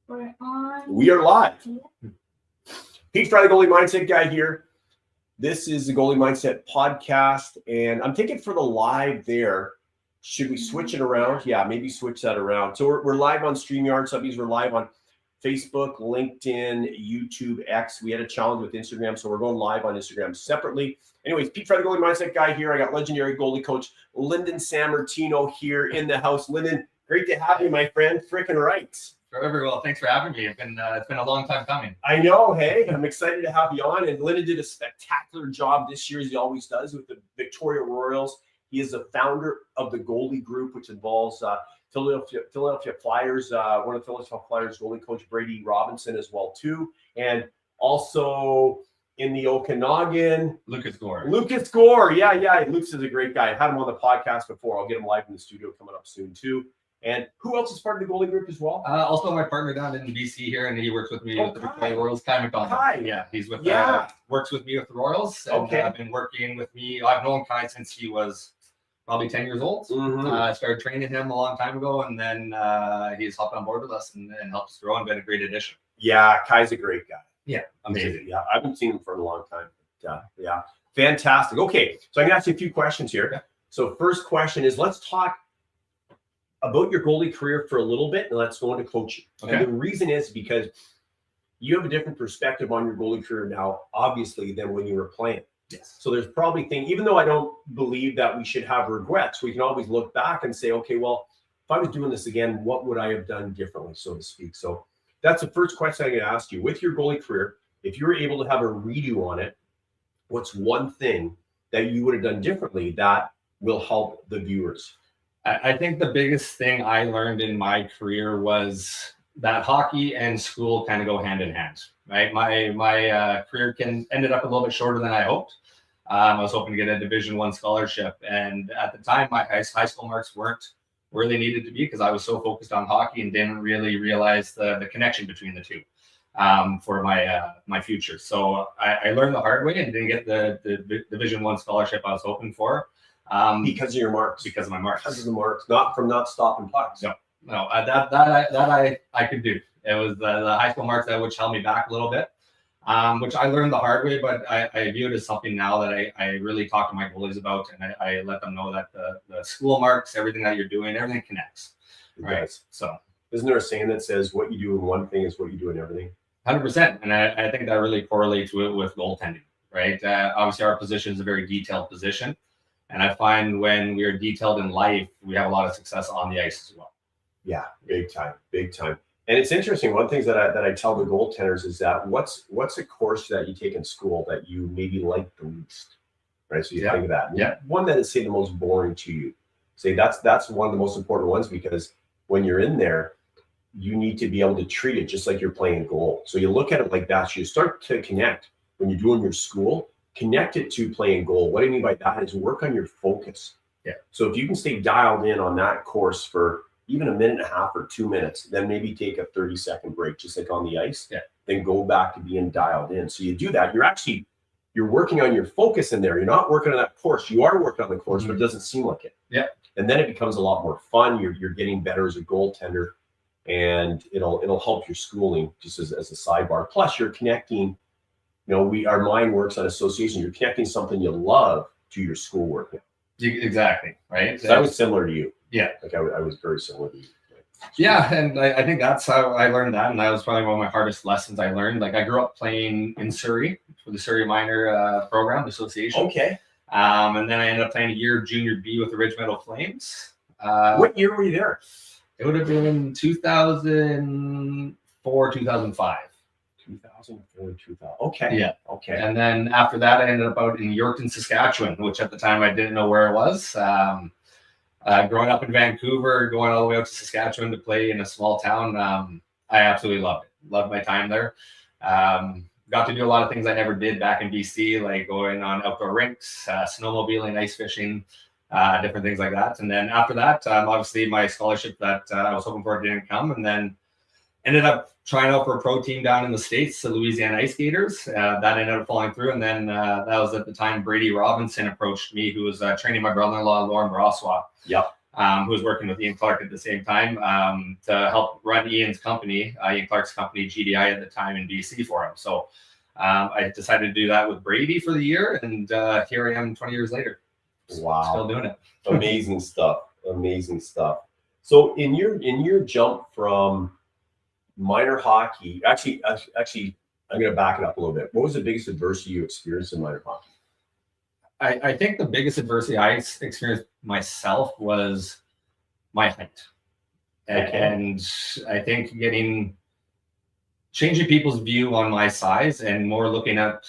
We're on. We are live. Pete Fry, the Goalie Mindset Guy here. This is the Goalie Mindset Podcast, and I'm thinking for the live there, should we switch it around? Yeah, maybe switch that around. So we're live on StreamYard. Some of these we're live on Facebook, LinkedIn, YouTube, X. We had a challenge with Instagram, so we're going live on Instagram separately. Anyways, Pete Fry, the Goalie Mindset Guy here. I got legendary goalie coach Lynden Sammartino here in the house. Lynden, great to have you, my friend. Freaking right. Very well. Thanks for having me. It's been a long time coming. I know. Hey, I'm excited to have you on. And Lynden did a spectacular job this year, as he always does, with the Victoria Royals. He is the founder of the Goalie Group, which involves Philadelphia Flyers, one of the Philadelphia Flyers goalie coach Brady Robinson as well too, and also in the Okanagan, Lucas Gore. Yeah. Lucas is a great guy. I had him on the podcast before. I'll get him live in the studio coming up soon too. And who else is part of the Goalie Group as well? Also my partner down in BC here, and he works with me with the Victoria Royals, Kai McDonald. Kai. Yeah, he's with works with me with the Royals. And, Okay. Been working with me. I've known Kai since he was probably 10 years old. Mm-hmm. I started training him a long time ago, and then he's hopped on board with us and helped us grow and been a great addition. Yeah, Kai's a great guy. Yeah, amazing. Yeah, I haven't seen him for a long time. Yeah, fantastic. Okay, so I'm gonna ask you a few questions here. Yeah. So first question is, let's talk about your goalie career for a little bit, and let's go into coaching. Okay. And the reason is because you have a different perspective on your goalie career now, obviously, than when you were playing. Yes. So there's probably things, even though I don't believe that we should have regrets, we can always look back and say, okay, well, if I was doing this again, what would I have done differently, so to speak? So that's the first question I'm going to ask you. With your goalie career, if you were able to have a redo on it, what's one thing that you would have done differently that will help the viewers? I think the biggest thing I learned in my career was that hockey and school kind of go hand in hand, right? My career ended up a little bit shorter than I hoped. I was hoping to get a Division I scholarship, and at the time, my high school marks weren't where they needed to be because I was so focused on hockey and didn't really realize the connection between the two for my future. So I learned the hard way and didn't get the Division I scholarship I was hoping for. Because of your marks. Because of my marks. Because of the marks, not from not stopping pucks. No, that I could do. It was the high school marks which held me back a little bit, which I learned the hard way. But I view it as something now that I really talk to my goalies about, and I let them know that the school marks, everything that you're doing, everything connects. Right. Yes. So isn't there a saying that says what you do in one thing is what you do in everything? 100%, and I think that really correlates with goaltending. Right. Obviously, our position is a very detailed position. And I find when we are detailed in life, we have a lot of success on the ice as well. Yeah, big time. And it's interesting. One of the things that I tell the goaltenders is that what's a course that you take in school that you maybe like the least, right? So you think of that. Yeah. One that is, say, the most boring to you. Say that's one of the most important ones, because when you're in there, you need to be able to treat it just like you're playing goal. So you look at it like that. So you start to connect when you're doing your school. Connect it to playing goal. What I mean by that is work on your focus. Yeah. So if you can stay dialed in on that course for even a minute and a half or 2 minutes, then maybe take a 30-second break, just like on the ice. Yeah. Then go back to being dialed in. So you do that. You're working on your focus in there. You're not working on that course. You are working on the course, but it doesn't seem like it. Yeah. And then it becomes a lot more fun. You're getting better as a goaltender, and it'll help your schooling just as a sidebar. Plus, you're connecting. Our mind works on association. You're connecting something you love to your schoolwork. Exactly. Right. So that was similar to you. Yeah. Like I was very similar to you. Yeah. And I think that's how I learned that. And that was probably one of my hardest lessons I learned. Like I grew up playing in Surrey for the Surrey Minor Program Association. Okay. And then I ended up playing a year Junior B with the Ridge Meadow Flames. What year were you there? It would have been 2004, 2005. 2004, 2000. Okay. Yeah. Okay. And then after that, I ended up out in Yorkton, Saskatchewan, which at the time I didn't know where it was. Growing up in Vancouver, going all the way out to Saskatchewan to play in a small town, I absolutely loved it. Loved my time there. Got to do a lot of things I never did back in BC, like going on outdoor rinks, snowmobiling, ice fishing, different things like that. And then after that, obviously my scholarship that I was hoping for didn't come, and then ended up trying out for a pro team down in the States, the Louisiana Ice Gators. That ended up falling through. And then that was at the time Brady Robinson approached me, who was training my brother-in-law, Lauren Brossois. Yep. who was working with Ian Clark at the same time, to help run Ian's company, Ian Clark's company, GDI at the time in BC for him. So I decided to do that with Brady for the year, and here I am 20 years later. Wow. Still doing it. Amazing stuff. Amazing stuff. So in your jump from minor hockey, actually, I'm going to back it up a little bit. What was the biggest adversity you experienced in minor hockey? I think the biggest adversity I experienced myself was my height. Okay. And I think changing people's view on my size and more looking at,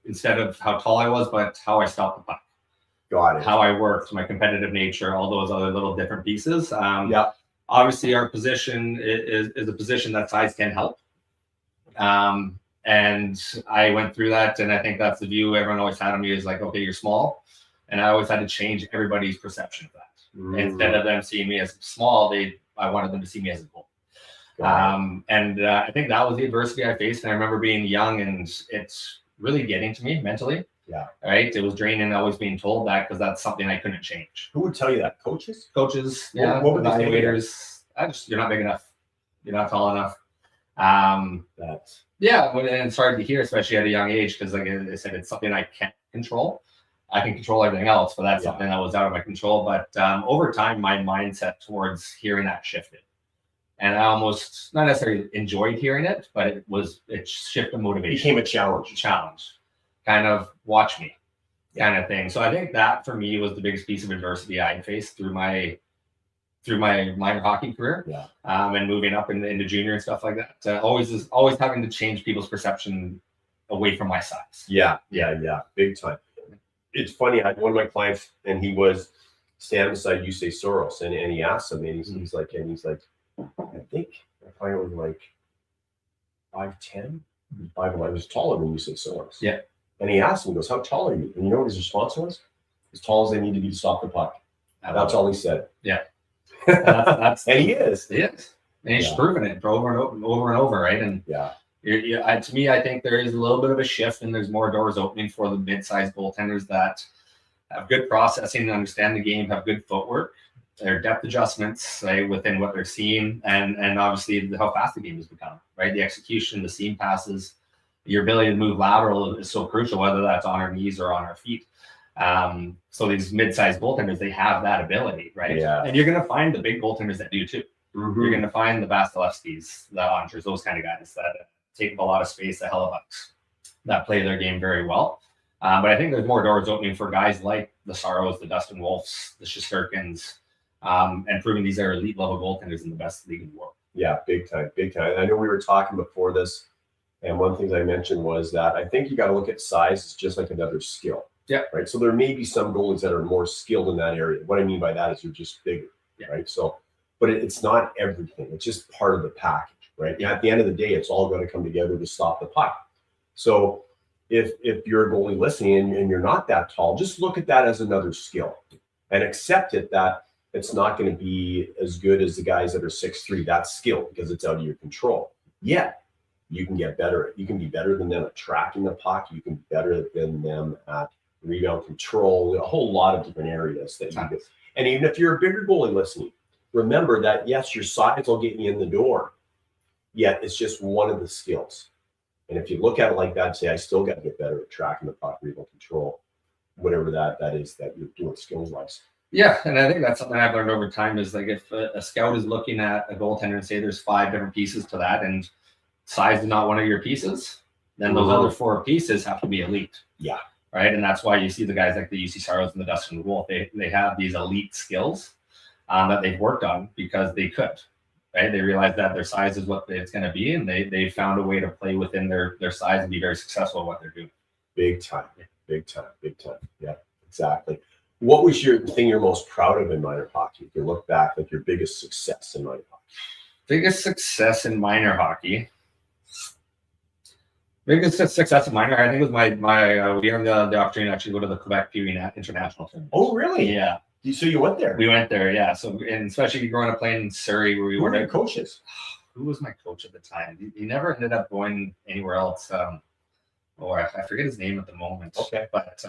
instead of how tall I was, but how I stopped the puck. Got it. How I worked, my competitive nature, all those other little different pieces. Yeah. Obviously, our position is a position that size can help. And I went through that, and I think that's the view everyone always had of me is like, okay, you're small. And I always had to change everybody's perception of that. Instead of them seeing me as small, I wanted them to see me as a goal. And I think that was the adversity I faced. And I remember being young, and it's really getting to me mentally. Yeah. Right. It was draining always being told that, because that's something I couldn't change. Who would tell you that? Coaches? Coaches. Yeah. What would they say? Evaluators. You're not big enough. You're not tall enough. That's. Yeah. And it's hard to hear, especially at a young age, because like I said, it's something I can't control. I can control everything else, but that's something that was out of my control. But over time, my mindset towards hearing that shifted. And I almost not necessarily enjoyed hearing it, but it shifted motivation. Became a challenge. Kind of watch me kind of thing. So I think that for me was the biggest piece of adversity I faced through my minor hockey career. Yeah. And moving up into junior and stuff like that. Always having to change people's perception away from my size. Yeah. Big time. It's funny. I had one of my clients, and he was standing beside Yusei Soros, and he asked him, and he's like, I think I probably was like 5'10", 5'11". I was taller than Yusei Soros. Yeah. And he asked him, he goes, how tall are you? And you know what his response was? As tall as they need to be to stop the puck. That's all he said. Yeah. That's and he is. He is. And he's proven it over and over, right? And to me, I think there is a little bit of a shift, and there's more doors opening for the mid-sized goaltenders that have good processing and understand the game, have good footwork, their depth adjustments within what they're seeing, and obviously how fast the game has become, right? The execution, the seam passes, your ability to move lateral is so crucial, whether that's on our knees or on our feet. So these mid-sized goaltenders, they have that ability, right? Yeah. And you're going to find the big goaltenders that do too. Mm-hmm. You're going to find the Vasilevskis, the Onters, those kind of guys that take up a lot of space, the Hellebucks, that play their game very well. But I think there's more doors opening for guys like the Saros, the Dustin Wolfs, the Shesterkins, and proving these are elite level goaltenders in the best league in the world. Yeah, big time. I know we were talking before this, and one of the things I mentioned was that I think you got to look at size as just like another skill. Yeah. Right. So there may be some goalies that are more skilled in that area. What I mean by that is you're just bigger. Yeah. Right. So, but it's not everything. It's just part of the package. Right. Yeah. At the end of the day, it's all going to come together to stop the puck. So if you're a goalie listening and you're not that tall, just look at that as another skill and accept it that it's not going to be as good as the guys that are 6'3". That's skill because it's out of your control. Yeah. You can get better. You can be better than them at tracking the puck. You can be better than them at rebound control, a whole lot of different areas that you get. And even if you're a bigger goalie listening, remember that, yes, your size will get you in the door, yet it's just one of the skills. And if you look at it like that, say, I still got to get better at tracking the puck, rebound control, whatever that is that you're doing skills-wise. Yeah, and I think that's something I've learned over time is like if a scout is looking at a goaltender and say there's 5 different pieces to that and size is not one of your pieces, then those other 4 pieces have to be elite. Yeah. Right. And that's why you see the guys like the UC Saros and the Dustin Wolf, they have these elite skills that they've worked on because they could. Right. They realize that their size is what it's going to be, and they found a way to play within their size and be very successful at what they're doing. Big time. Yeah, exactly. What was your thing you're most proud of in minor hockey? If you look back, like your biggest success in minor hockey. Biggest success in minor hockey. Biggest success in minor, I think, was my we had the opportunity to actually go to the Quebec Pee Wee International Tournament. Oh, really? Yeah. So you went there? We went there, yeah. So, and especially growing up playing in Surrey, where we were your coaches. Who was my coach at the time? He never ended up going anywhere else. I forget his name at the moment. Okay. But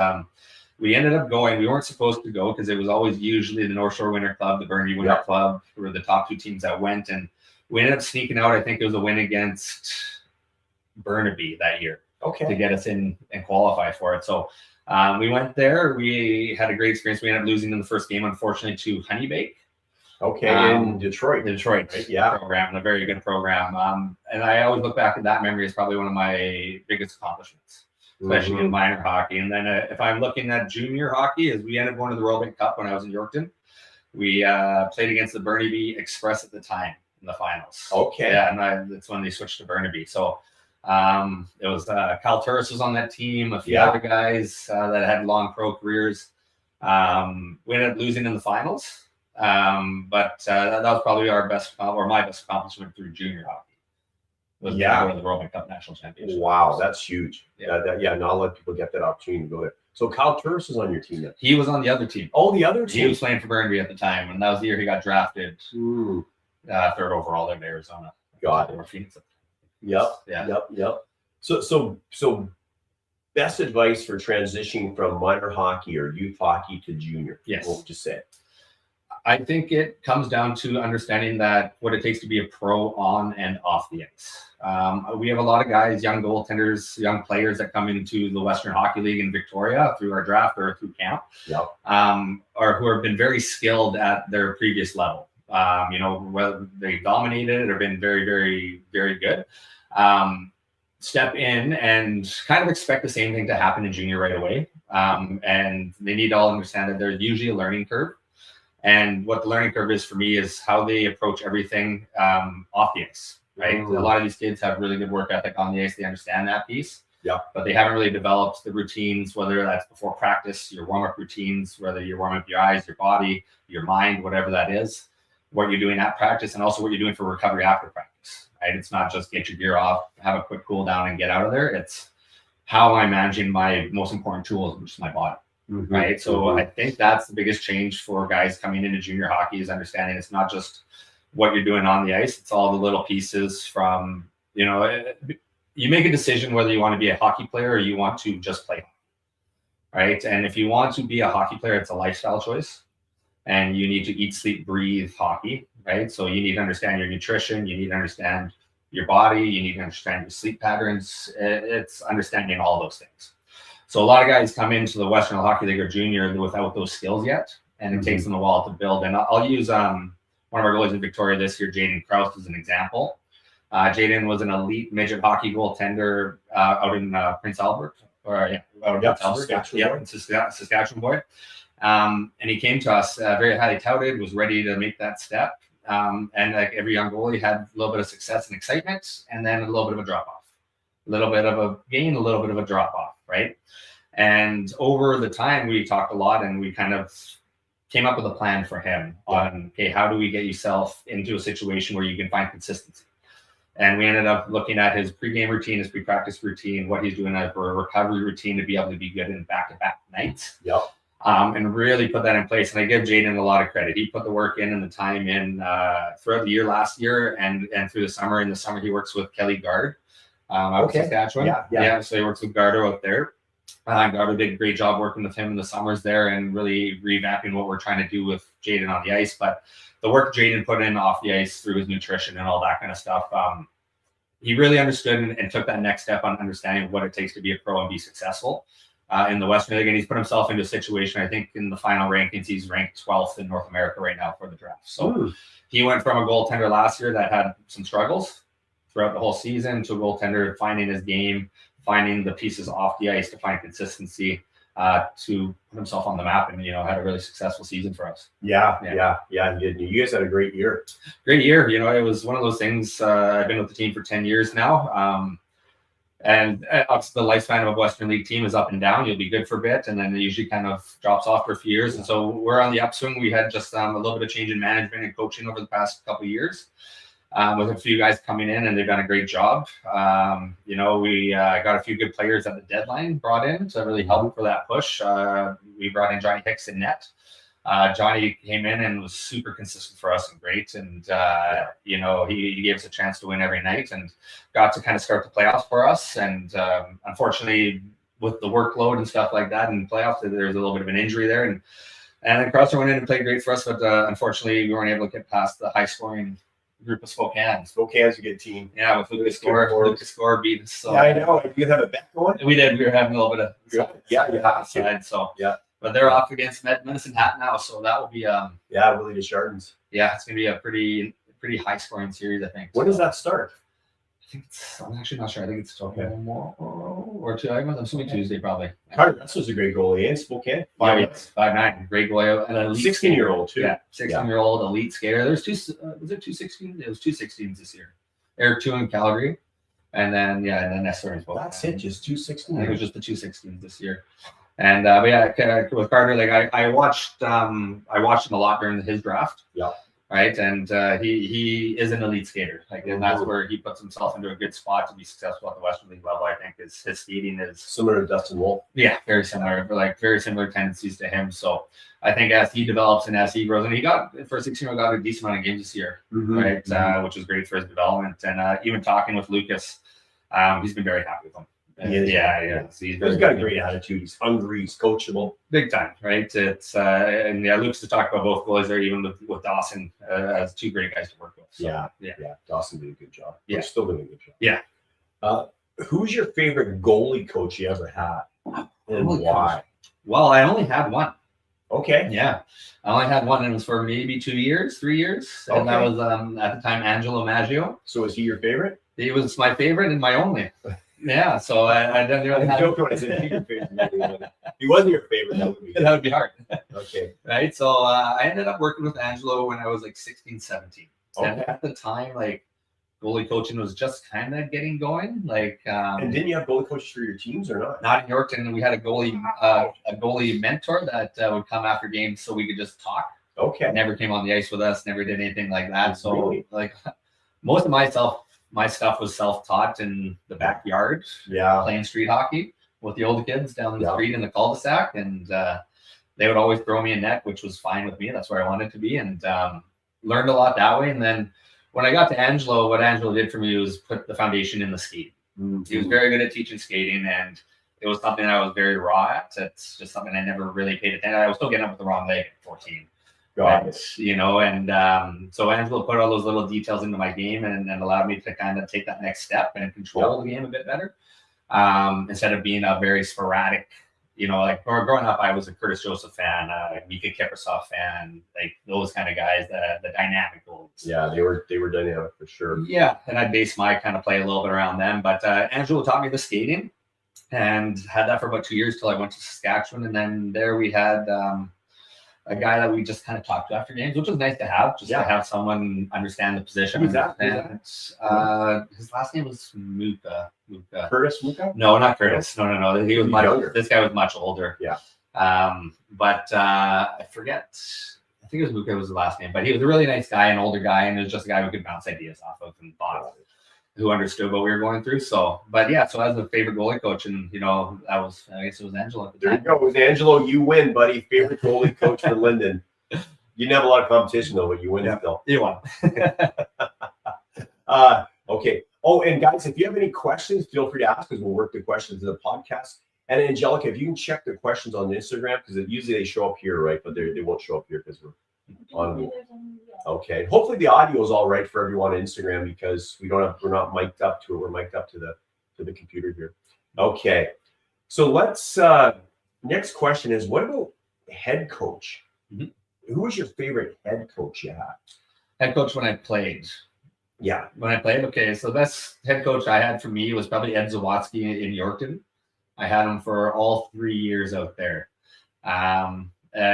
We ended up going. We weren't supposed to go because it was always usually the North Shore Winter Club, the Burnaby Winter Club were the top two teams that went. And we ended up sneaking out. I think it was a win against Burnaby that year to get us in and qualify for it. So we went there. We had a great experience. We ended up losing in the first game, unfortunately, to Honeybake. In Detroit. Right? Yeah. Program, a very good program. And I always look back at that memory as probably one of my biggest accomplishments, especially in minor hockey. And then if I'm looking at junior hockey, as we ended up going to the World Bank Cup when I was in Yorkton, we played against the Burnaby Express at the time in the finals. Yeah, and that's when they switched to Burnaby. So it was Cal Turris was on that team, a few other guys that had long pro careers. We ended up losing in the finals. But that was probably our best or my best accomplishment through junior hockey. Was going to the World Cup National Championship. Wow, that's huge. Not a lot of people get that opportunity to go there. So Kyle Turris is on your team then? He was on the other team. Oh, the other team. He was playing for Burnaby at the time, and that was the year he got drafted third overall in Arizona. Got it. Phoenix. Yep. So best advice for transitioning from minor hockey or youth hockey to junior? Yes. What would you say? I think it comes down to understanding that what it takes to be a pro on and off the ice. We have a lot of guys, young goaltenders, young players that come into the Western Hockey League in Victoria through our draft or through camp, or who have been very skilled at their previous level. Whether they dominated or been very, very, very good. Step in and kind of expect the same thing to happen in junior right away. And they need to all understand that there's usually a learning curve. And what the learning curve is for me is how they approach everything off the ice, right? A lot of these kids have really good work ethic on the ice. They understand that piece. But they haven't really developed the routines, whether that's before practice, your warm-up routines, whether you're warming up your eyes, your body, your mind, whatever that is, what you're doing at practice, and also what you're doing for recovery after practice, right? It's not just get your gear off, have a quick cool down and get out of there. It's how am I managing my most important tools, which is my body. Right. So I think that's the biggest change for guys coming into junior hockey is understanding it's not just what you're doing on the ice. It's all the little pieces from, you make a decision whether you want to be a hockey player or you want to just play. Right. And if you want to be a hockey player, it's a lifestyle choice and you need to eat, sleep, breathe hockey. Right. So you need to understand your nutrition. You need to understand your body. You need to understand your sleep patterns. It's understanding all those things. So a lot of guys come into the Western Hockey League or junior without those skills yet, and it takes them a while to build. And I'll use one of our goalies in Victoria this year, Jaden Kraus, as an example. Jaden was an elite midget hockey goaltender out in Prince Albert, Saskatchewan boy. And he came to us very highly touted, was ready to make that step. And like every young goalie had a little bit of success and excitement, and then a little bit of a drop off, a little bit of a gain, a little bit of a drop off. Right. And over the time, we talked a lot and we kind of came up with a plan for him on, okay, how do we get yourself into a situation where you can find consistency? And we ended up looking at his pregame routine, his pre-practice routine, what he's doing for a recovery routine to be able to be good in back-to-back nights. And really put that in place. And I give Jaden a lot of credit. He put the work in and the time in throughout the year last year and through the summer. In the summer, he works with Kelly Gard. Out of Saskatchewan. So he works with Gardo out there. Gardo did a great job working with him in the summers there and really revamping what we're trying to do with Jaden on the ice. But the work Jaden put in off the ice through his nutrition and all that kind of stuff, he really understood and took that next step on understanding what it takes to be a pro and be successful in the Western League. And he's put himself into a situation, I think in the final rankings, he's ranked 12th in North America right now for the draft. So he went from a goaltender last year that had some struggles throughout the whole season to a goaltender finding his game, finding the pieces off the ice to find consistency to put himself on the map and, had a really successful season for us. Yeah. He did. You guys had a great year. Great year. It was one of those things. I've been with the team for 10 years now. And obviously the lifespan of a Western League team is up and down. You'll be good for a bit, and then it usually kind of drops off for a few years. And so we're on the upswing. We had just a little bit of change in management and coaching over the past couple of years. With a few guys coming in, and they've done a great job. We got a few good players at the deadline brought in to really help for that push. We brought in Johnny Hicks in net. Johnny came in and was super consistent for us and great. And, he gave us a chance to win every night and got to kind of start the playoffs for us. And unfortunately, with the workload and stuff like that in playoffs, there's a little bit of an injury there. And then Crosser went in and played great for us, but unfortunately, we weren't able to get past the high-scoring group of Spokane. Spokane's a good team. Yeah, with Lucas Score beat us. So. Yeah, I know. You have a bet going? We did. We were having a little bit of outside. So yeah. But they're off against Medicine Hat now, so that will be Willie Deschardins. Yeah, it's gonna be a pretty high-scoring series, I think. When does that start? I'm actually not sure. I think it's tomorrow or two. I'm assuming Tuesday probably. Carter Russell's a great goalie in Spokane. 5'9", great goalie, and an elite 16-year-old too. Yeah, 16-year-old elite skater. There's two. Was it 216? It was 216s this year. Eric 2 in Calgary, and then Nestor in Spokane. That's it, just 216. It was just the 216s this year. And with Carter, like I watched him a lot during his draft. Yeah. Right, and he is an elite skater, like, and that's where he puts himself into a good spot to be successful at the Western League level. I think his skating is similar to Dustin Wolf. Yeah, very similar, very similar tendencies to him. So I think as he develops and as he grows, and he got for 16-year-old got a decent amount of games this year, right, which is great for his development. And even talking with Lucas, he's been very happy with him. Yeah. He's got a great attitude. He's hungry. He's coachable, big time, right? It's Lucas to talk about both goalies there, even with Dawson as two great guys to work with. So, yeah. Dawson did a good job. Yeah, still doing a good job. Yeah. Who's your favorite goalie coach you ever had, and why? Well, I only had one. Okay. Yeah, I only had one, and it was for maybe 3 years, and that was at the time Angelo Maggio. So is he your favorite? He was my favorite and my only. Yeah, so I didn't really have. Joke when I said your favorite. If he wasn't your favorite, that would be hard. Okay. Right. So I ended up working with Angelo when I was like 16, 17. And at the time, like, goalie coaching was just kind of getting going. Like, and didn't you have goalie coaches for your teams or not? Not in Yorkton. We had a goalie mentor that would come after games so we could just talk. Okay. Never came on the ice with us. Never did anything like that. So like, most of my stuff was self-taught in the backyard. Yeah. Playing street hockey with the older kids down the street in the cul-de-sac, and they would always throw me a net, which was fine with me. That's where I wanted to be, and learned a lot that way. And then when I got to Angelo, what Angelo did for me was put the foundation in the skating. He was very good at teaching skating, and it was something I was very raw at. It's just something I never really paid attention. I was still getting up with the wrong leg at 14. So Angelo put all those little details into my game and allowed me to kind of take that next step and control the game a bit better. Instead of being a very sporadic, like growing up, I was a Curtis Joseph fan, Mika Kiprasov fan, like those kind of guys, the dynamic goals. Yeah, they were dynamic for sure. Yeah, and I based my kind of play a little bit around them. But Angelo taught me the skating and had that for about 2 years till I went to Saskatchewan. And then there we had a guy that we just kind of talked to after games, which was nice to have, to have someone understand the position. Who's that? His last name was Muka. Curtis Muka? No, not Curtis. No. He was much younger. This guy was much older. Yeah. But I forget. I think it was Muka was the last name, but he was a really nice guy, an older guy, and it was just a guy we could bounce ideas off of and who understood what we were going through. So, but yeah, so as a favorite goalie coach, and I guess it was Angelo at the time. There you go. It was Angelo. You win, buddy. Favorite goalie coach for Lynden. You didn't have a lot of competition though, but you win still. You won. Okay. Oh, and guys, if you have any questions, feel free to ask because we'll work the questions in the podcast. And Angelica, if you can check the questions on Instagram, because usually they show up here, right? But they won't show up here because we're on. Okay. Hopefully the audio is all right for everyone on Instagram because we're not mic'd up to it. We're mic'd up to the computer here. Okay. So let's next question is, what about head coach? Who was your favorite head coach you had? Head coach when I played. Yeah. When I played, okay. So the best head coach I had for me was probably Ed Zawadzki in Yorkton. I had him for all 3 years out there. And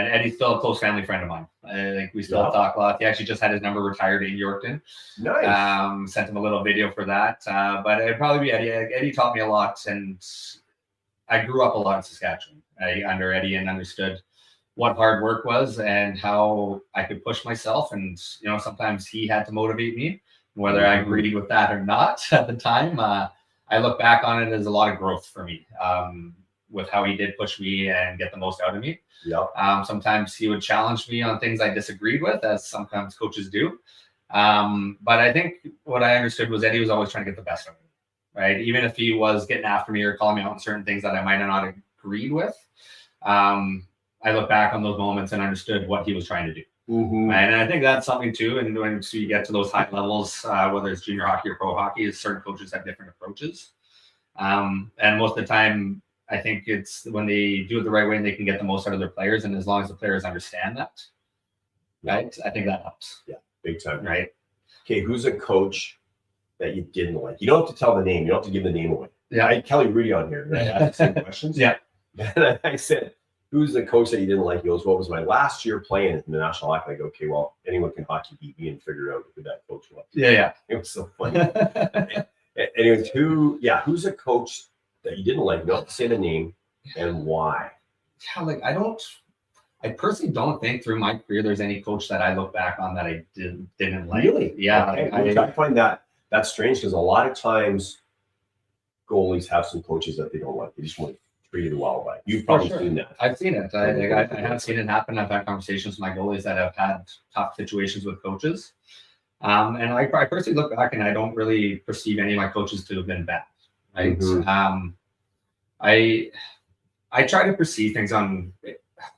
Eddie's still a close family friend of mine. I think we still talk a lot. He actually just had his number retired in Yorkton. Nice. Sent him a little video for that. But it'd probably be Eddie. Eddie taught me a lot, and I grew up a lot in Saskatchewan under Eddie and understood what hard work was and how I could push myself. And, sometimes he had to motivate me, whether I agreed with that or not at the time. I look back on it as a lot of growth for me with how he did push me and get the most out of me. Sometimes he would challenge me on things I disagreed with, as sometimes coaches do. But I think what I understood was Eddie was always trying to get the best out of me. right? Even if he was getting after me or calling me out on certain things that I might have not agreed with, I look back on those moments and understood what he was trying to do. Mm-hmm. And I think that's something too. And when you get to those high levels, whether it's junior hockey or pro hockey, certain coaches have different approaches. And most of the time, I think it's when they do it the right way and they can get the most out of their players. And as long as the players understand that, right, I think that helps. Yeah, big time. Right. Okay, who's a coach that you didn't like? You don't have to tell the name. You don't have to give the name away. Yeah. I had Kelly Rudy on here. Right? I asked the same questions. Yeah. And I said, who's the coach that you didn't like? He goes, what was my last year playing in the National Hockey? I go, okay, well, anyone can hockey beat me and figure out who that coach was. Yeah. It was so funny. Anyways, who's a coach that you didn't like? You don't have to say the name and why. Yeah, like I personally don't think through my career there's any coach that I look back on that I didn't like. Really? Yeah. Okay. I find that's strange because a lot of times goalies have some coaches that they don't like. They just want to treat it well by. You've probably seen that. I've seen it. I have seen it happen. I've had conversations with my goalies that have had tough situations with coaches. And I personally look back and I don't really perceive any of my coaches to have been bad. Right. Mm-hmm. I try to perceive things I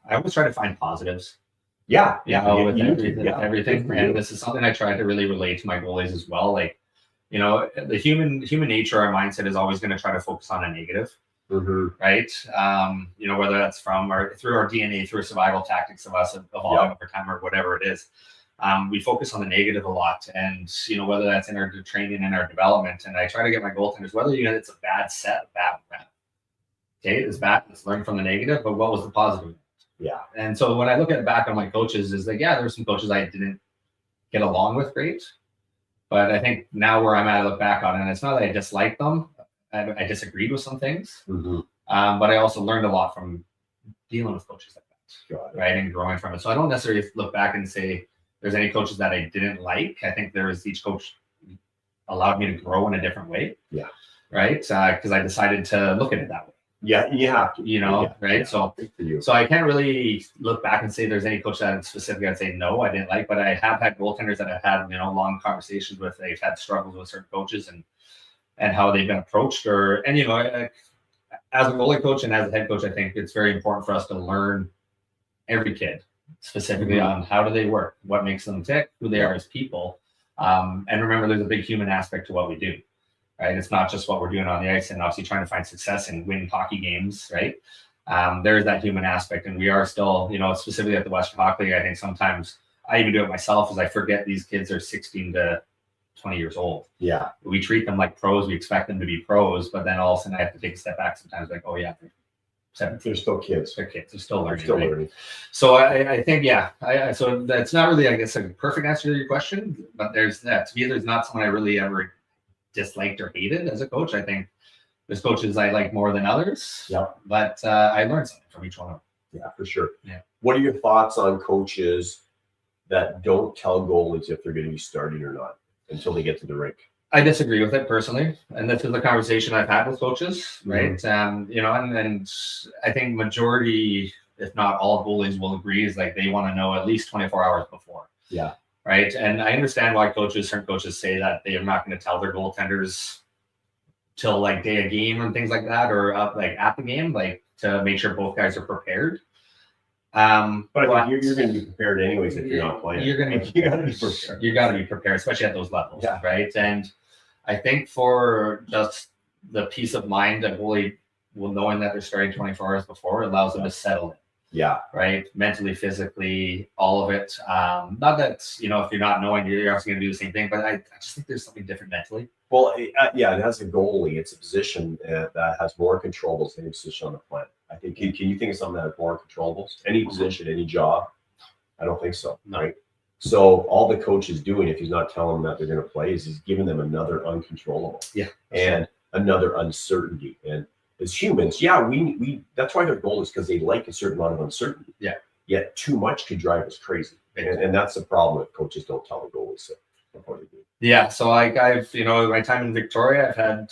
always try to find positives. Yeah. With everything. And this is something I try to really relate to my goalies as well. Like, the human nature, our mindset is always going to try to focus on a negative. Mm-hmm. Right. Whether that's through our DNA, through survival tactics of us evolving over time or whatever it is. We focus on the negative a lot, and whether that's in our training and our development. And I try to get my goaltenders, whether it's a bad set, bad rep. Okay, it's bad. Let's learn from the negative, but what was the positive? Yeah. And so when I look back on my coaches, is like, there were some coaches I didn't get along with great, but I think now where I'm at, I look back on it, and it's not that I dislike them. I disagreed with some things, mm-hmm. But I also learned a lot from dealing with coaches like that, right, and growing from it. So I don't necessarily look back and say there's any coaches that I didn't like. I think each coach allowed me to grow in a different way. Yeah. Right. Because I decided to look at it that way. Yeah. You have to. Right. Yeah. So I can't really look back and say there's any coach that specifically I'd say no, I didn't like. But I have had goaltenders that I've had long conversations with. They've had struggles with certain coaches and how they've been approached. As a goalie coach and as a head coach, I think it's very important for us to learn every kid. Specifically on how do they work, what makes them tick, who they are as people. And remember, there's a big human aspect to what we do, right? It's not just what we're doing on the ice and obviously trying to find success and win hockey games, right? There's that human aspect. And we are still, specifically at the Western Hockey League, I think sometimes I even do it myself is I forget these kids are 16 to 20 years old. Yeah. We treat them like pros. We expect them to be pros, but then all of a sudden I have to take a step back sometimes like, oh yeah, 17. They're still kids. They're kids. They're still learning. So I think, so that's not really, I guess, a perfect answer to your question, but there's that. To me, there's not someone I really ever disliked or hated as a coach. I think there's coaches I like more than others. Yeah. But I learned something from each one of them. Yeah, for sure. Yeah. What are your thoughts on coaches that don't tell goalies if they're going to be starting or not until they get to the rink? I disagree with it personally, and this is the conversation I've had with coaches, right? Mm-hmm. And I think majority, if not all goalies will agree is like they want to know at least 24 hours before. Yeah. Right. And I understand why certain coaches say that they are not going to tell their goaltenders till like day of game and things like that, or like at the game, like to make sure both guys are prepared. But I think you're going to be prepared anyways if you're not playing. You got to be prepared. You got to be prepared, especially at those levels, right? And I think for just the peace of mind that goalie will knowing that they're starting 24 hours before allows them to settle in. Yeah. Right. Mentally, physically, all of it. Not that, if you're not knowing, you're also going to do the same thing, but I just think there's something different mentally. Well, as a goalie, it's a position that has more controllables than any position on the planet. I think, can you think of something that has more controllables? Any position, any job? I don't think so. No. Right. So all the coach is doing, if he's not telling them that they're going to play, is he's giving them another uncontrollable. Yeah. And another uncertainty. And as humans, we that's why they're goalies, because they like a certain amount of uncertainty. Yeah. Yet too much could drive us crazy. And that's the problem if coaches don't tell the goalies before they do. Yeah. So I've, my time in Victoria, I've had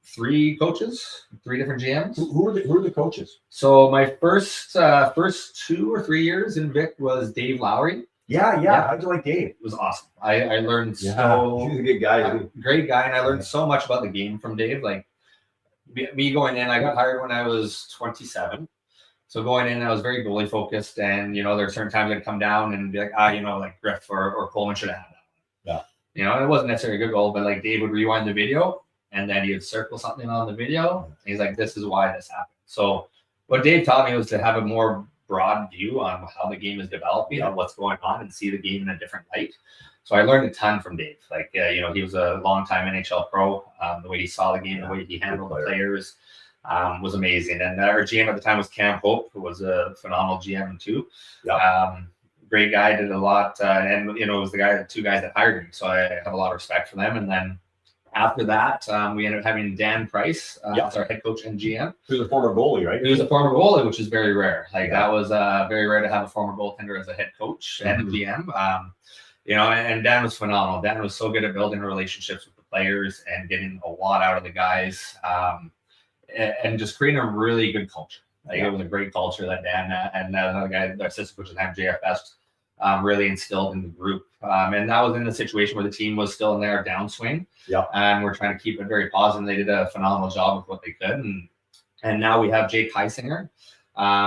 3 coaches, 3 different GMs. Who are the coaches? So my first 2 or 3 years in Vic was Dave Lowry. Yeah. How'd you like Dave? It was awesome. I learned He's a good guy. Isn't he? great guy, and I learned so much about the game from Dave. Like me going in, I got hired when I was 27. So going in, I was very goalie focused, and there are certain times I'd come down and be like, like Griff or Coleman should have had that. Yeah. It wasn't necessarily a good goal, but like Dave would rewind the video, and then he would circle something on the video, and he's like, "This is why this happened." So what Dave taught me was to have a more broad view on how the game is developing and what's going on, and see the game in a different light. So I learned a ton from Dave. Like, he was a long-time NHL pro. The way he saw the game, the way he handled the players was amazing. And our GM at the time was Cam Hope, who was a phenomenal GM too. Yeah. Great guy, did a lot. And, it was the two guys that hired me. So I have a lot of respect for them. And then after that, we ended up having Dan Price as our head coach and GM. He was a former goalie, right? He was a former goalie, which is very rare. Like that was very rare to have a former goaltender as a head coach and a GM. And Dan was phenomenal. Dan was so good at building relationships with the players and getting a lot out of the guys, and just creating a really good culture. Like it was a great culture that Dan and another guy, our assistant coach at the time, JF Best, really instilled in the group. And that was in a situation where the team was still in their downswing. Yeah. And we're trying to keep it very positive. They did a phenomenal job with what they could. And now we have Jake Heisinger,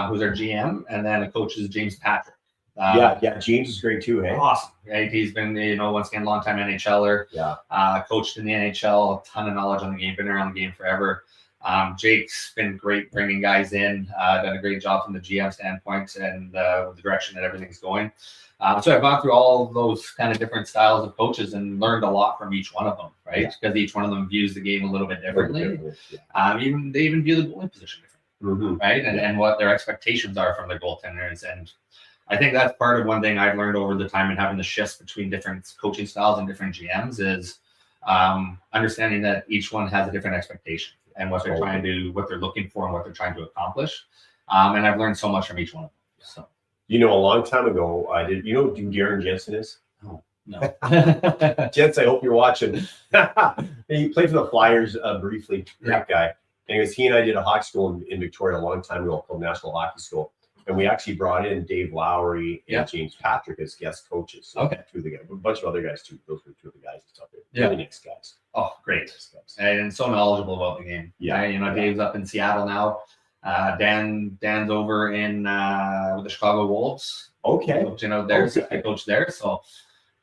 who's our GM, and then the coach is James Patrick. James is great too, hey? Awesome. Right? He's been, once again, long-time NHLer. Yeah. Coached in the NHL, a ton of knowledge on the game, been around the game forever. Jake's been great bringing guys in, done a great job from the GM standpoint and the direction that everything's going. So I've gone through all those kind of different styles of coaches and learned a lot from each one of them, right? Because each one of them views the game a little bit differently. They even view the goalie position differently, right? And what their expectations are from their goaltenders. And I think that's part of one thing I've learned over the time and having the shifts between different coaching styles and different GMs is understanding that each one has a different expectation and what they're trying to, what they're looking for and what they're trying to accomplish. And I've learned so much from each one of them. So, a long time ago, I did, who Darren Jensen is? Oh, no. Jens, I hope you're watching. He played for the Flyers briefly. Great guy. Anyways, he and I did a hockey school in Victoria a long time ago called National Hockey School. And we actually brought in Dave Lowry and James Patrick as guest coaches. So two of the guys, a bunch of other guys too. Those were two of the guys and stuff. Really nice guys. Oh, great. And so knowledgeable about the game. Dave's up in Seattle now. Dan's over in with the Chicago Wolves. Okay. There's a coach there. So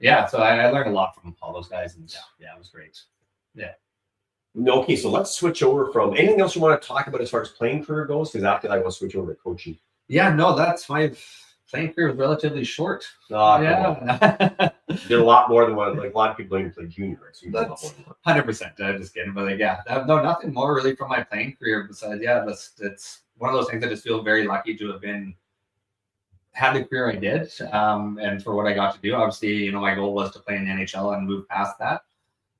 so I learned a lot from all those guys, and it was great. Yeah. Okay, so let's switch over from anything else you want to talk about as far as playing career goes, because after that I want to switch over to coaching. Yeah, no, that's my playing career was relatively short. Did a lot more than what a lot of people don't even play junior. Right? So 100%. I'm just kidding, but nothing more really from my playing career besides it's one of those things I just feel very lucky to have had the career I did, and for what I got to do. Obviously, my goal was to play in the NHL and move past that.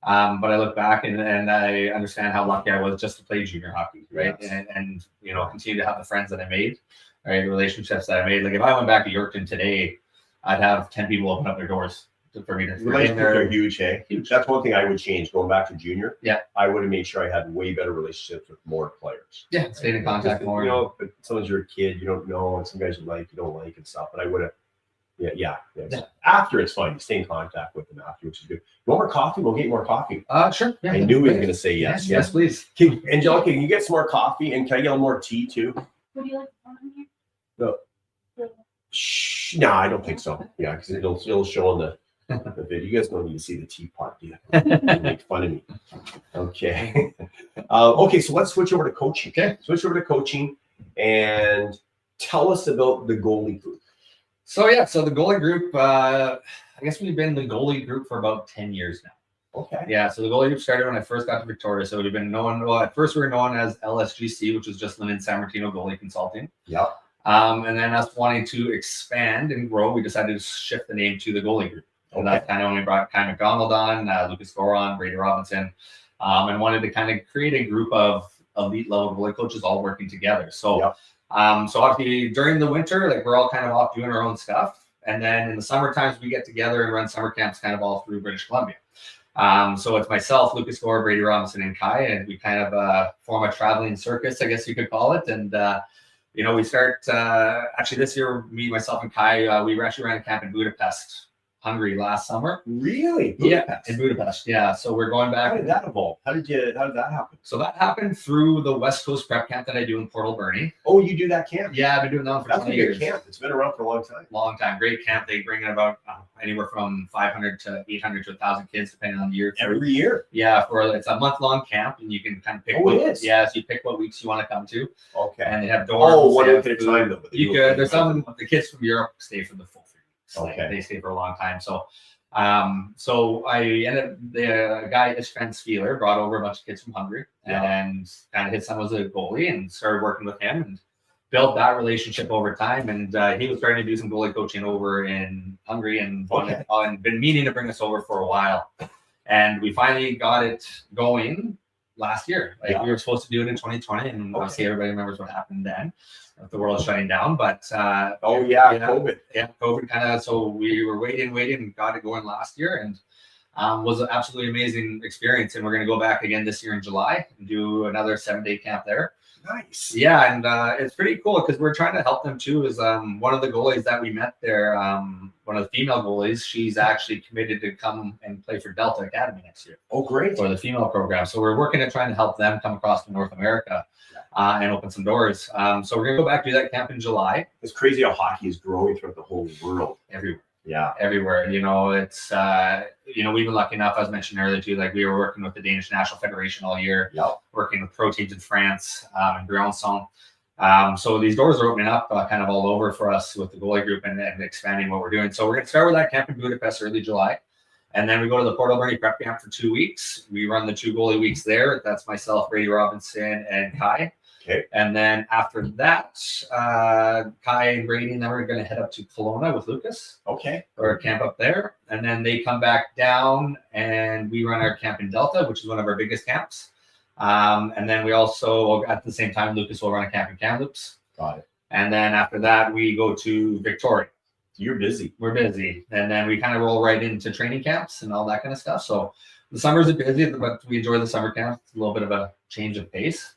But I look back and I understand how lucky I was just to play junior hockey, right? Yes. And continue to have the friends that I made. Right, relationships that I made. Like if I went back to Yorkton today, I'd have 10 people open up their doors for me to. Relationships are huge, hey? Huge. That's one thing I would change going back to junior. Yeah, I would have made sure I had way better relationships with more players. Yeah, stayed in contact more. But sometimes you're a kid, you don't know, and some guys you don't like and stuff. But I would have. Yeah. After it's fine. You stay in contact with them after, which is good. You want more coffee? We'll get more coffee. Sure. Yeah, I knew he was going to say yes. Yes, please. Angelica, can you get some more coffee? And can I get a little more tea too? Would you like to come in here? No. No, I don't think so. Yeah, because it'll show on the video. You guys don't need to see the teapot, do you? Make fun of me. Okay. Okay, so let's switch over to coaching. Okay. Switch over to coaching and tell us about the Goalie Group. So the Goalie Group, I guess we've been the Goalie Group for about 10 years now. Okay. Yeah, so the Goalie Group started when I first got to Victoria. So we've been at first we were known as LSGC, which was just Lynden Sammartino Goalie Consulting. Yeah. And then us wanting to expand and grow, we decided to shift the name to the Goalie Group. And that's kind of when we brought Kai McDonald on, Lucas Goron, Brady Robinson, and wanted to kind of create a group of elite level goalie coaches all working together. So, so obviously during the winter, like we're all kind of off doing our own stuff. And then in the summer times, we get together and run summer camps kind of all through British Columbia. So it's myself, Lucas Goron, Brady Robinson, and Kai, and we kind of form a traveling circus, I guess you could call it. And we start actually this year. Me, myself, and Kai, we actually ran a camp in Budapest, Hungary last summer. Really? Budapest. In Budapest, yeah. So we're going back. How did that evolve? How did that happen? So that happened through the West Coast prep camp that I do in Port Alberni. Oh, you do that camp? Yeah, I've been doing that one for That's 20 a good years. camp. It's been around for a long time. Long time. Great camp. They bring in about anywhere from 500 to 800 to 1,000 kids, depending on the year. Every year? Yeah, it's a month-long camp, and you can kind of pick. Oh, it is? Yeah, so you pick what weeks you want to come to. Okay. And they have dorms. Oh, 1 they week have at a food. time, though. You could. There's the kids from Europe stay for the full 3 weeks. Okay. Like, they stay for a long time. So I ended up, the guy Istvan Spieler brought over a bunch of kids from Hungary, and kind of his son was a goalie, and started working with him and built that relationship over time. And he was starting to do some goalie coaching over in Hungary, and been meaning to bring us over for a while. And we finally got it going last year. We were supposed to do it in 2020, and obviously everybody remembers what happened then. The world is shutting down, but COVID. Yeah, COVID kind of. So we were waiting, and got it going last year, and was an absolutely amazing experience. And we're going to go back again this year in July and do another 7-day camp there. Nice. Yeah, and it's pretty cool because we're trying to help them too. Is one of the goalies that we met there, one of the female goalies, she's actually committed to come and play for Delta Academy next year. Oh, great. For the female program. So we're working at trying to help them come across to North America and open some doors. So we're going to go back to that camp in July. It's crazy how hockey is growing throughout the whole world. Everywhere. Yeah. Everywhere. It's, we've been lucky enough, as mentioned earlier too, like we were working with the Danish National Federation all year, working with pro teams in France and Briançon. So these doors are opening up kind of all over for us with the Goalie Group and expanding what we're doing. So we're going to start with that camp in Budapest early July. And then we go to the Port Alberni prep camp for 2 weeks. We run the 2 goalie weeks there. That's myself, Brady Robinson, and Kai. Okay. And then after that, Kai and Brady and then we're going to head up to Kelowna with Lucas. Okay. Or camp up there. And then they come back down and we run our camp in Delta, which is one of our biggest camps. And then we also, at the same time, Lucas will run a camp in Kamloops. Got it. And then after that, we go to Victoria. You're busy. We're busy. And then we kind of roll right into training camps and all that kind of stuff. So the summers are busy, but we enjoy the summer camps. It's a little bit of a change of pace.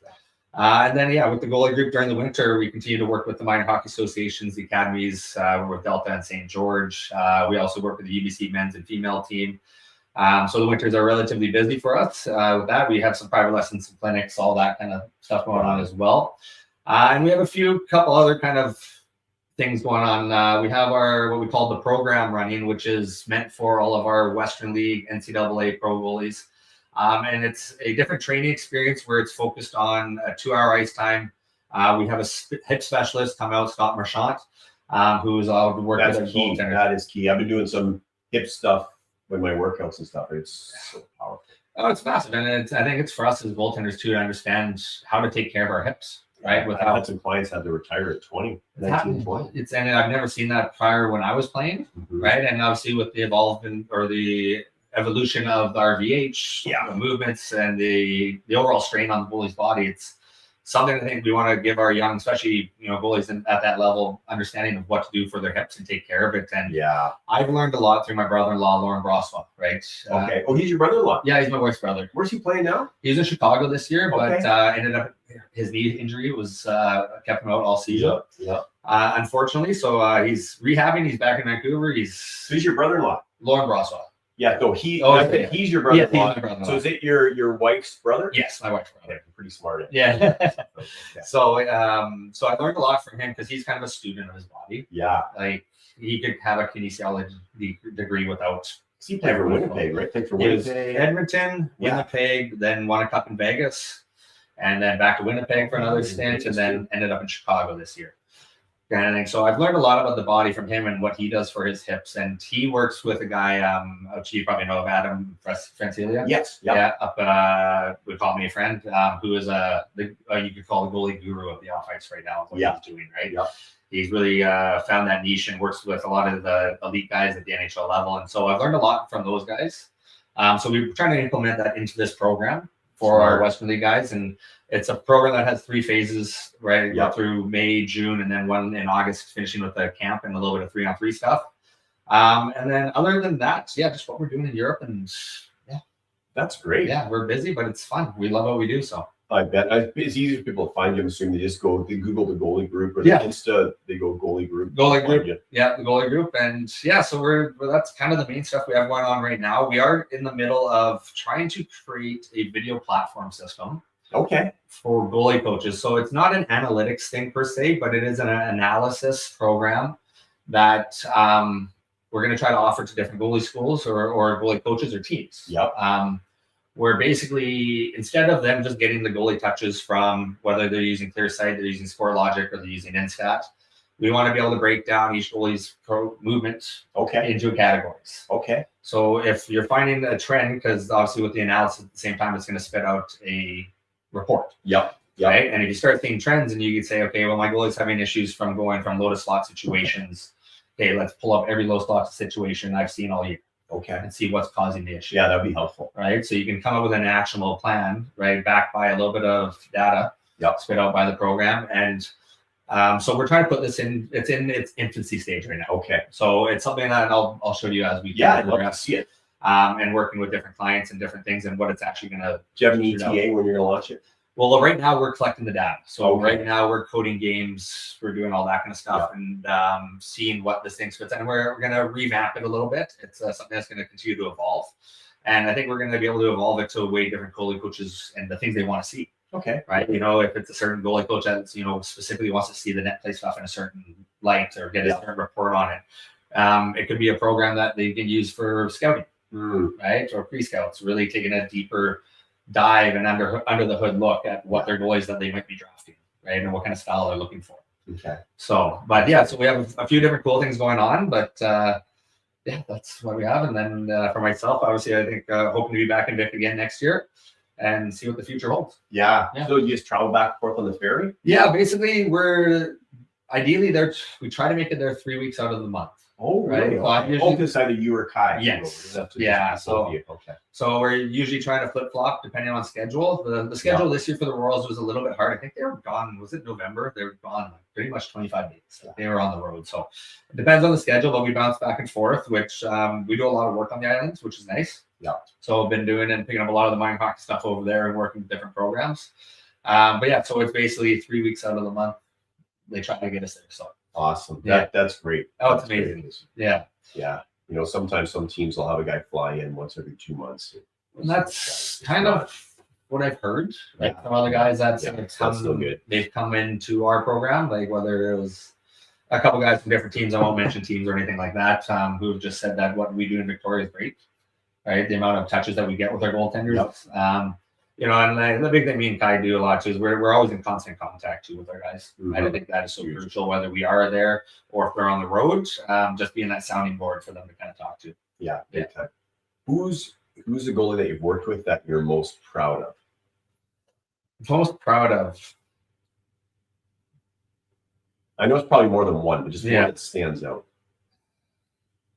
And then, with the Goalie Group during the winter, we continue to work with the minor hockey associations, the academies, with Delta and St. George. We also work with the UBC men's and female team. So the winters are relatively busy for us. With that, we have some private lessons, some clinics, all that kind of stuff going on as well. And we have a couple other kind of things going on. We have what we call the program running, which is meant for all of our Western League, NCAA pro goalies. And it's a different training experience where it's focused on a 2-hour ice time. We have a hip specialist come out, Scott Marchant, who's working with our goaltender. That is key. I've been doing some hip stuff with my workouts and stuff. It's so powerful. Oh, it's massive. And I think it's for us as goaltenders too to understand how to take care of our hips, right? I've had some clients had to retire at 20, 19, 20. And I've never seen that prior when I was playing, right? And obviously with the the evolution of the RVH, the movements and the overall strain on the goalie's body, it's something I think we want to give our young, especially goalies at that level, understanding of what to do for their hips and take care of it. And I've learned a lot through my brother-in-law, Lauren Broswell, right? Okay. He's your brother-in-law? Yeah, he's my wife's brother. Where's he playing now? He's in Chicago this year, but ended up his knee injury was kept him out all season. Unfortunately, so he's rehabbing. He's back in Vancouver. Who's your brother-in-law? Lauren Broswell. Yeah, no, he's your brother-in-law. Yeah, he's my brother-in-law. So is it your wife's brother? Yes, my wife's brother. Okay, pretty smart. Yeah. So I learned a lot from him because he's kind of a student of his body. Yeah. Like he could have a kinesiology degree without. He played for Winnipeg, right? Played for Winnipeg, Edmonton, Winnipeg, then won a cup in Vegas, and then back to Winnipeg for another stint, and then ended up in Chicago this year. So I've learned a lot about the body from him and what he does for his hips. And he works with a guy, which you probably know of, Adam Francilia. Yes. Yep. Yeah. Up we call me a friend, who is you could call the goalie guru of the off ice right now. What he's doing, right? Yep. He's really found that niche and works with a lot of the elite guys at the NHL level. And so I've learned a lot from those guys. So we're trying to implement that into this program for our Western League guys. And it's a program that has 3 phases, right? Go through May, June, and then one in August, finishing with the camp and a little bit of 3-on-3 stuff. And then other than that, just what we're doing in Europe. And that's great. Yeah, we're busy, but it's fun. We love what we do. So I bet it's easy for people to find you. I'm assuming they just they Google the Goalie Group or Yeah. the Insta. They go Goalie Group. Goalie Group. You. Yeah, the Goalie Group. And yeah, so that's kind of the main stuff we have going on right now. We are in the middle of trying to create a video platform system. Okay. For goalie coaches. So it's not an analytics thing per se, but it is an analysis program that we're going to try to offer to different goalie schools or goalie coaches or teams. Yep. Where basically, instead of them just getting the goalie touches from whether they're using ClearSight, they're using ScoreLogic, or they're using Instat, we want to be able to break down each goalie's movement into categories. Okay. So if you're finding a trend, because obviously with the analysis at the same time, it's going to spit out a report. Yep. Right. And if you start seeing trends and you could say, okay, well, my goalie's having issues from going from low to slot situations. Okay, let's pull up every low slot situation I've seen all year. Okay. And see what's causing the issue. Yeah, that'd be helpful. Right. So you can come up with an actionable plan, right, backed by a little bit of data, spit out by the program. And so we're trying to put this in, it's in its infancy stage right now. Okay. So it's something that I'll show you as we I'd love to see it. And working with different clients and different things and what it's actually going to. Do you have an ETA when you're going to launch it? Well, right now we're collecting the data. So right now we're coding games, we're doing all that kind of stuff, and seeing what this thing fits. And we're going to revamp it a little bit. It's something that's going to continue to evolve. And I think we're going to be able to evolve it to a way different goalie coaches and the things they want to see. Okay. Right. You know, if it's a certain goalie coach that, specifically wants to see the net play stuff in a certain light or get a certain report on it. It could be a program that they can use for scouting, right? Or pre-scouts, really taking a deeper dive and under the hood look at what their goalies that they might be drafting, right? And what kind of style they're looking for. Okay. So, but yeah, so we have a few different cool things going on, but yeah, that's what we have. And then for myself, obviously, I think hoping to be back in Vic again next year and see what the future holds. Yeah. So you just travel back and forth on the ferry? Yeah, basically we're ideally there. We try to make it there 3 weeks out of the month. Oh, really? It's either you or Kai. Yes. Yeah. So we're usually trying to flip flop depending on schedule. The schedule this year for the Royals was a little bit hard. I think they were gone. Was it November? They were gone pretty much 25 days. They were on the road. So it depends on the schedule, but we bounce back and forth, which we do a lot of work on the islands, which is nice. Yeah. So I've been doing and picking up a lot of the minor hockey stuff over there and working with different programs. But yeah, so it's basically 3 weeks out of the month. They try to get us there. So. Awesome. That's great. Oh, it's amazing. Great. Yeah. Yeah. Sometimes some teams will have a guy fly in once every 2 months. And that's kind of what I've heard. Like some other guys they've come into our program, like whether it was a couple guys from different teams, I won't mention teams or anything like that, who have just said that what we do in Victoria is great. Right. The amount of touches that we get with our goaltenders. And the big thing me and Kai do a lot too is we're always in constant contact too with our guys. Right? I think that is so crucial, whether we are there or if they're on the road, just being that sounding board for them to kind of talk to. Yeah. Big time. Who's the goalie that you've worked with that you're most proud of? Most proud of? I know it's probably more than one, but just one that stands out.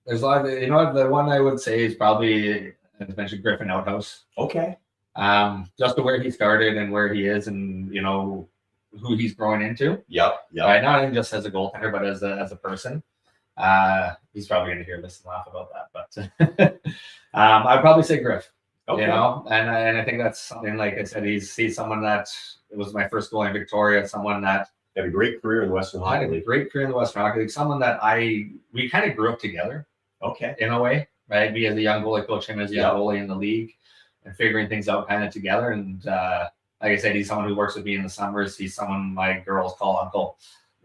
There's a lot of, the one I would say is probably, as mentioned, Griffin Outhouse. Okay. Just to where he started and where he is and, who he's growing into. Yep. Right? Not even just as a goaltender, but as a person. He's probably going to hear this and laugh about that, but I'd probably say Griff. Okay. And I think that's something, like I said, he's someone that it was my first goal in Victoria, someone that had a great career in the Western Hockey League. Great career in the Western Hockey League. Someone that we kind of grew up together. Okay. In a way, right? Me as a young goalie coach, him as a young goalie in the league, and figuring things out kind of together. And like I said, he's someone who works with me in the summers. He's someone my girls call uncle.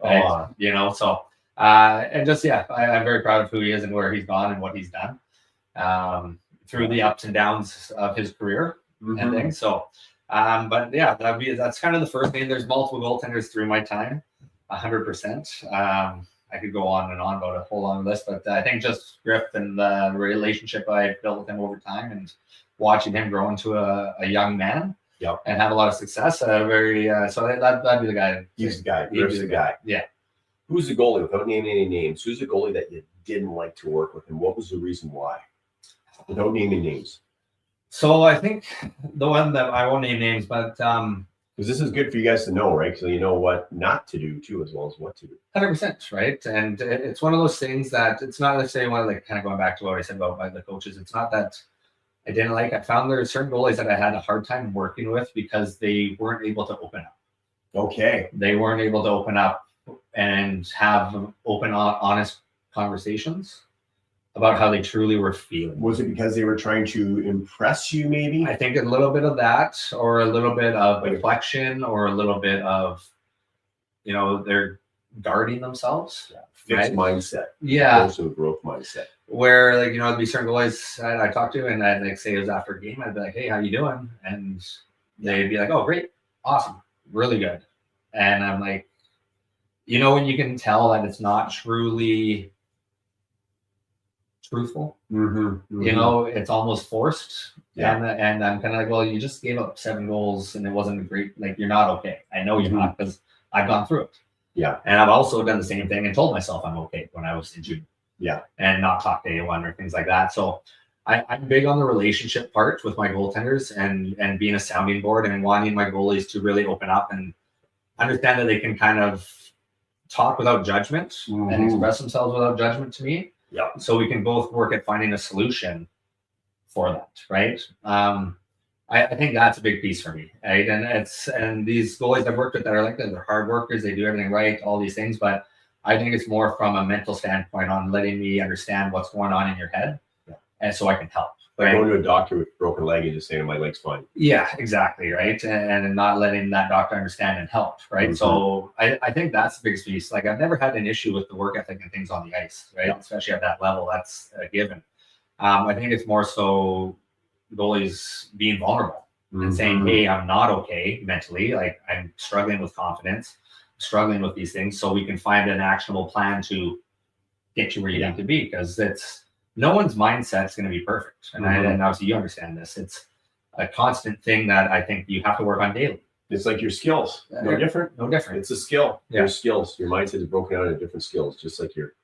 Right? So and just I'm very proud of who he is and where he's gone and what he's done through the ups and downs of his career and things. So but yeah, that's kind of the first thing. There's multiple goaltenders through my time, 100%. I could go on and on about a whole long list, but I think just Griff and the relationship I built with him over time and watching him grow into a young man and have a lot of success. So that'd be the guy. He's the guy. Griff's the guy. Yeah. Who's the goalie, without naming any names? Who's the goalie that you didn't like to work with, and what was the reason why? Without naming names. So I think the one that I won't name names, but because this is good for you guys to know, right? So you know what not to do too, as well as what to do. 100%, right? And it's one of those things that it's not necessarily one, like kind of going back to what I said about the coaches. It's not that I didn't like. I found there are certain goalies that I had a hard time working with because they weren't able to open up. Okay. They weren't able to open up and have open, honest conversations about how they truly were feeling. Was it because they were trying to impress you, maybe? I think a little bit of that, or a little bit of reflection, or a little bit of, they're guarding themselves. Yeah. Fixed mindset. Yeah. Also growth mindset. Where there'd be certain goalies I talked to, and I'd say it was after a game, I'd be like, "Hey, how you doing?" And they'd be like, "Oh, great, awesome, really good." And I'm like, when you can tell that it's not truly truthful, it's almost forced. Yeah. And I'm kind of like, well, you just gave up 7 goals and it wasn't a great, like, you're not okay. I know you're not, because I've gone through it. Yeah. And I've also done the same thing and told myself I'm okay when I was in junior. Yeah. And not talk to anyone or things like that. So I'm big on the relationship part with my goaltenders and being a sounding board and wanting my goalies to really open up and understand that they can kind of talk without judgment and express themselves without judgment to me. Yeah. So we can both work at finding a solution for that, right? I think that's a big piece for me, right? And these goalies I've worked with that are like that, they're hard workers, they do everything right, all these things, but I think it's more from a mental standpoint on letting me understand what's going on in your head, and so I can help. Like going to a doctor with a broken leg and just saying my leg's fine. Yeah, exactly, right? And not letting that doctor understand and help, right? So I think that's the biggest piece. Like, I've never had an issue with the work ethic and things on the ice, right? Yeah. Especially at that level, that's a given. I think it's more so goalies being vulnerable and saying, "Hey, I'm not okay mentally. Like, I'm struggling with confidence, struggling with these things, so we can find an actionable plan to get you where you need to be." Because no one's mindset is going to be perfect. And and obviously you understand this. It's a constant thing that I think you have to work on daily. It's like your skills. No different. It's a skill. Yeah. Your skills. Your mindset is broken out into different skills, just like your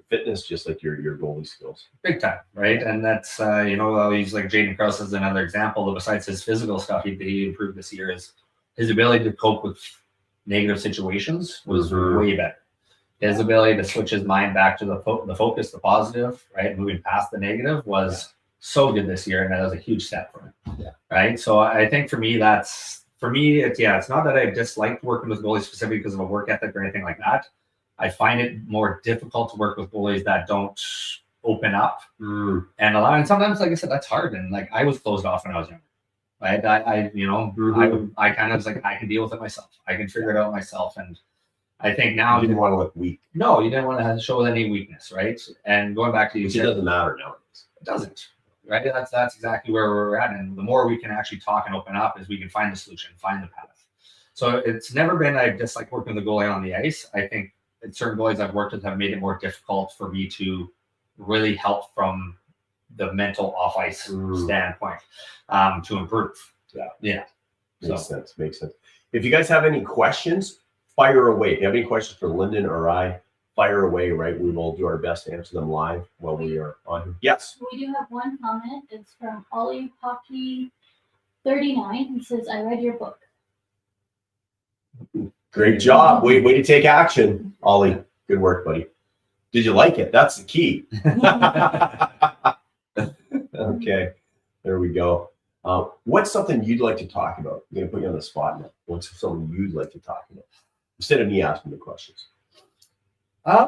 fitness, just like your goalie skills. Big time, right? And that's, I'll use like Jaden Krause as another example. Besides his physical stuff he improved this year, is his ability to cope with negative situations was way better. His ability to switch his mind back to the focus, the positive, right? Moving past the negative was so good this year. And that was a huge step for him. Yeah. Right. So I think for me, it's not that I disliked working with goalies specifically because of a work ethic or anything like that. I find it more difficult to work with goalies that don't open up and allow. And sometimes, like I said, that's hard. And like, I was closed off when I was younger. Right. I kind of was like, I can deal with it myself. I can figure it out myself. And I think now you didn't want to look weak. No, you didn't want to show any weakness, right? And going back to it doesn't matter nowadays. It doesn't, right? That's exactly where we're at. And the more we can actually talk and open up, is we can find the solution, find the path. So it's never been I dislike working with the goalie on the ice. I think certain goalies I've worked with have made it more difficult for me to really help from the mental off ice standpoint to improve. Yeah. Makes sense. If you guys have any questions, fire away. If you have any questions for Lynden or I, fire away, right? We will do our best to answer them live while we are on. Yes. We do have one comment. It's from Ollie Hockey 39. He says, "I read your book." Great job. Way to take action, Ollie. Good work, buddy. Did you like it? That's the key. Okay. There we go. What's something you'd like to talk about? I'm going to put you on the spot now. What's something you'd like to talk about? Instead of me asking the questions. I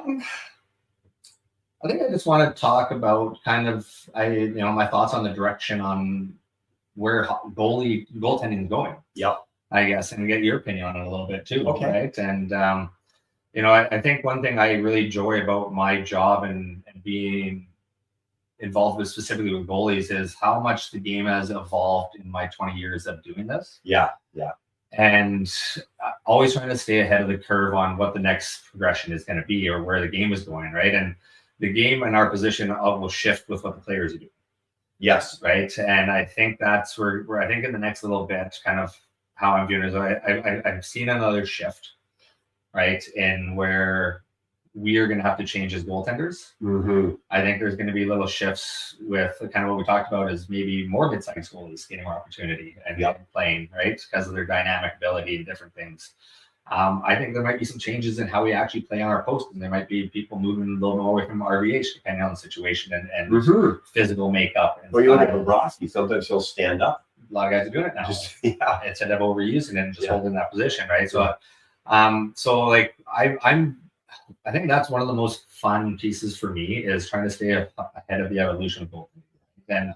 think I just want to talk about kind of my thoughts on the direction on where goaltending is going. Yep. I guess, and get your opinion on it a little bit too. Okay. Right. And I think one thing I really enjoy about my job and being involved with specifically with goalies is how much the game has evolved in my 20 years of doing this. Yeah. And always trying to stay ahead of the curve on what the next progression is going to be or where the game is going, right? And the game and our position will shift with what the players are doing. Yes. Right. And I think that's where I think in the next little bit, kind of how I'm viewing it is I've seen another shift, right? In where we are going to have to change as goaltenders. I think there's going to be little shifts with kind of what we talked about is maybe more mid-sized goalies getting more opportunity and playing, right? Because of their dynamic ability and different things. I think there might be some changes in how we actually play on our post, and there might be people moving a little more away from RVH depending on the situation and physical makeup. And Well, you look at Bobrovsky, sometimes he'll stand up. A lot of guys are doing it now. Instead of overusing it and just holding that position, right? So, like I think that's one of the most fun pieces for me is trying to stay ahead of the evolution of goaltending. And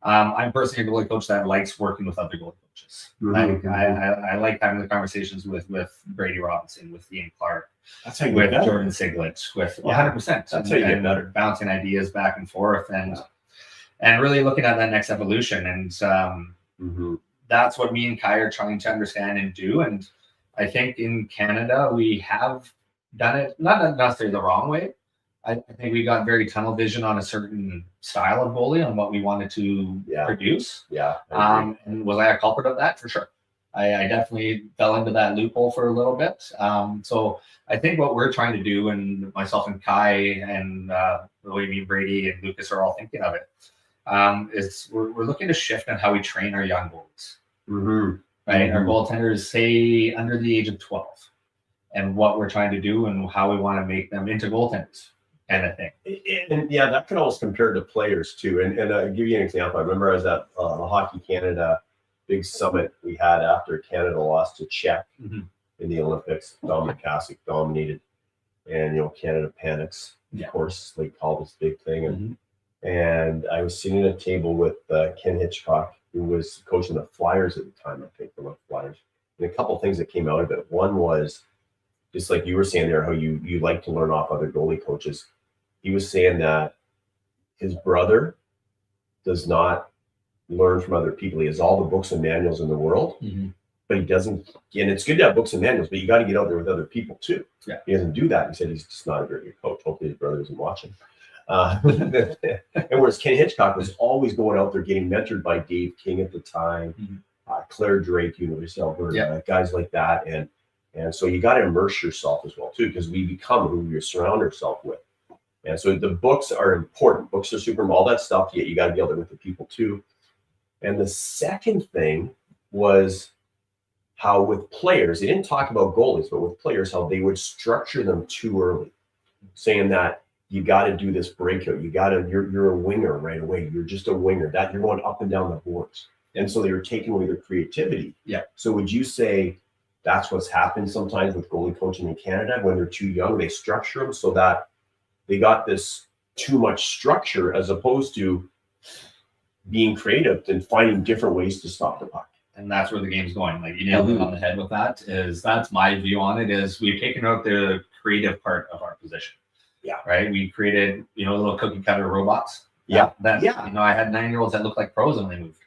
I'm personally a goalie coach that likes working with other goalie coaches. Like I like having the conversations with Brady Robinson, with Ian Clark, that's how you with get better. Jordan Siglitch, with 100%. That's how you get better. Bouncing ideas back and forth and really looking at that next evolution. And that's what me and Kai are trying to understand and do. And I think in Canada, we have done it, not necessarily the wrong way. I think we got very tunnel vision on a certain style of goalie on what we wanted to produce. And was I a culprit of that? For sure. I definitely fell into that loophole for a little bit. So I think what we're trying to do, and myself and Kai and Brady and Lucas are all thinking of it, is we're looking to shift on how we train our young goalies. Right? Our goaltenders, say under the age of 12, and what we're trying to do and how we want to make them into goaltenders. Kind of thing. And that can always compare to players too. And I'll give you an example. I remember I was at the Hockey Canada big summit we had after Canada lost to Czech in the Olympics. Dominic Hasek dominated, and Canada panics. Of course, they called this big thing, and I was sitting at a table with Ken Hitchcock, who was coaching the Flyers at the time. I think the Flyers. And a couple of things that came out of it. One was just like you were saying there, how you like to learn off other goalie coaches. He was saying that his brother does not learn from other people. He has all the books and manuals in the world, but he doesn't. And it's good to have books and manuals, but you got to get out there with other people too. He doesn't do that. He said he's just not a very good coach. Hopefully his brother isn't watching. And whereas Ken Hitchcock was always going out there getting mentored by Dave King at the time, Claire Drake, University of Alberta, guys like that. And so you got to immerse yourself as well too, because we become who you surround yourself with. And so the books are important. Books are super, all that stuff. You got to be able to with the people too. And the second thing was how with players, they didn't talk about goalies, but with players, how they would structure them too early, saying that you got to do this breakout. You're a winger right away. You're just a winger. That you're going up and down the boards. And so they were taking away their creativity. So would you say that's what's happened sometimes with goalie coaching in Canada when they're too young? They structure them so that they got this too much structure as opposed to being creative and finding different ways to stop the puck. And that's where the game's going. Like you nailed it on the head with that. That's my view on it. Is we've taken out the creative part of our position. Right. We created little cookie cutter robots. I had 9-year-olds that looked like pros when they moved.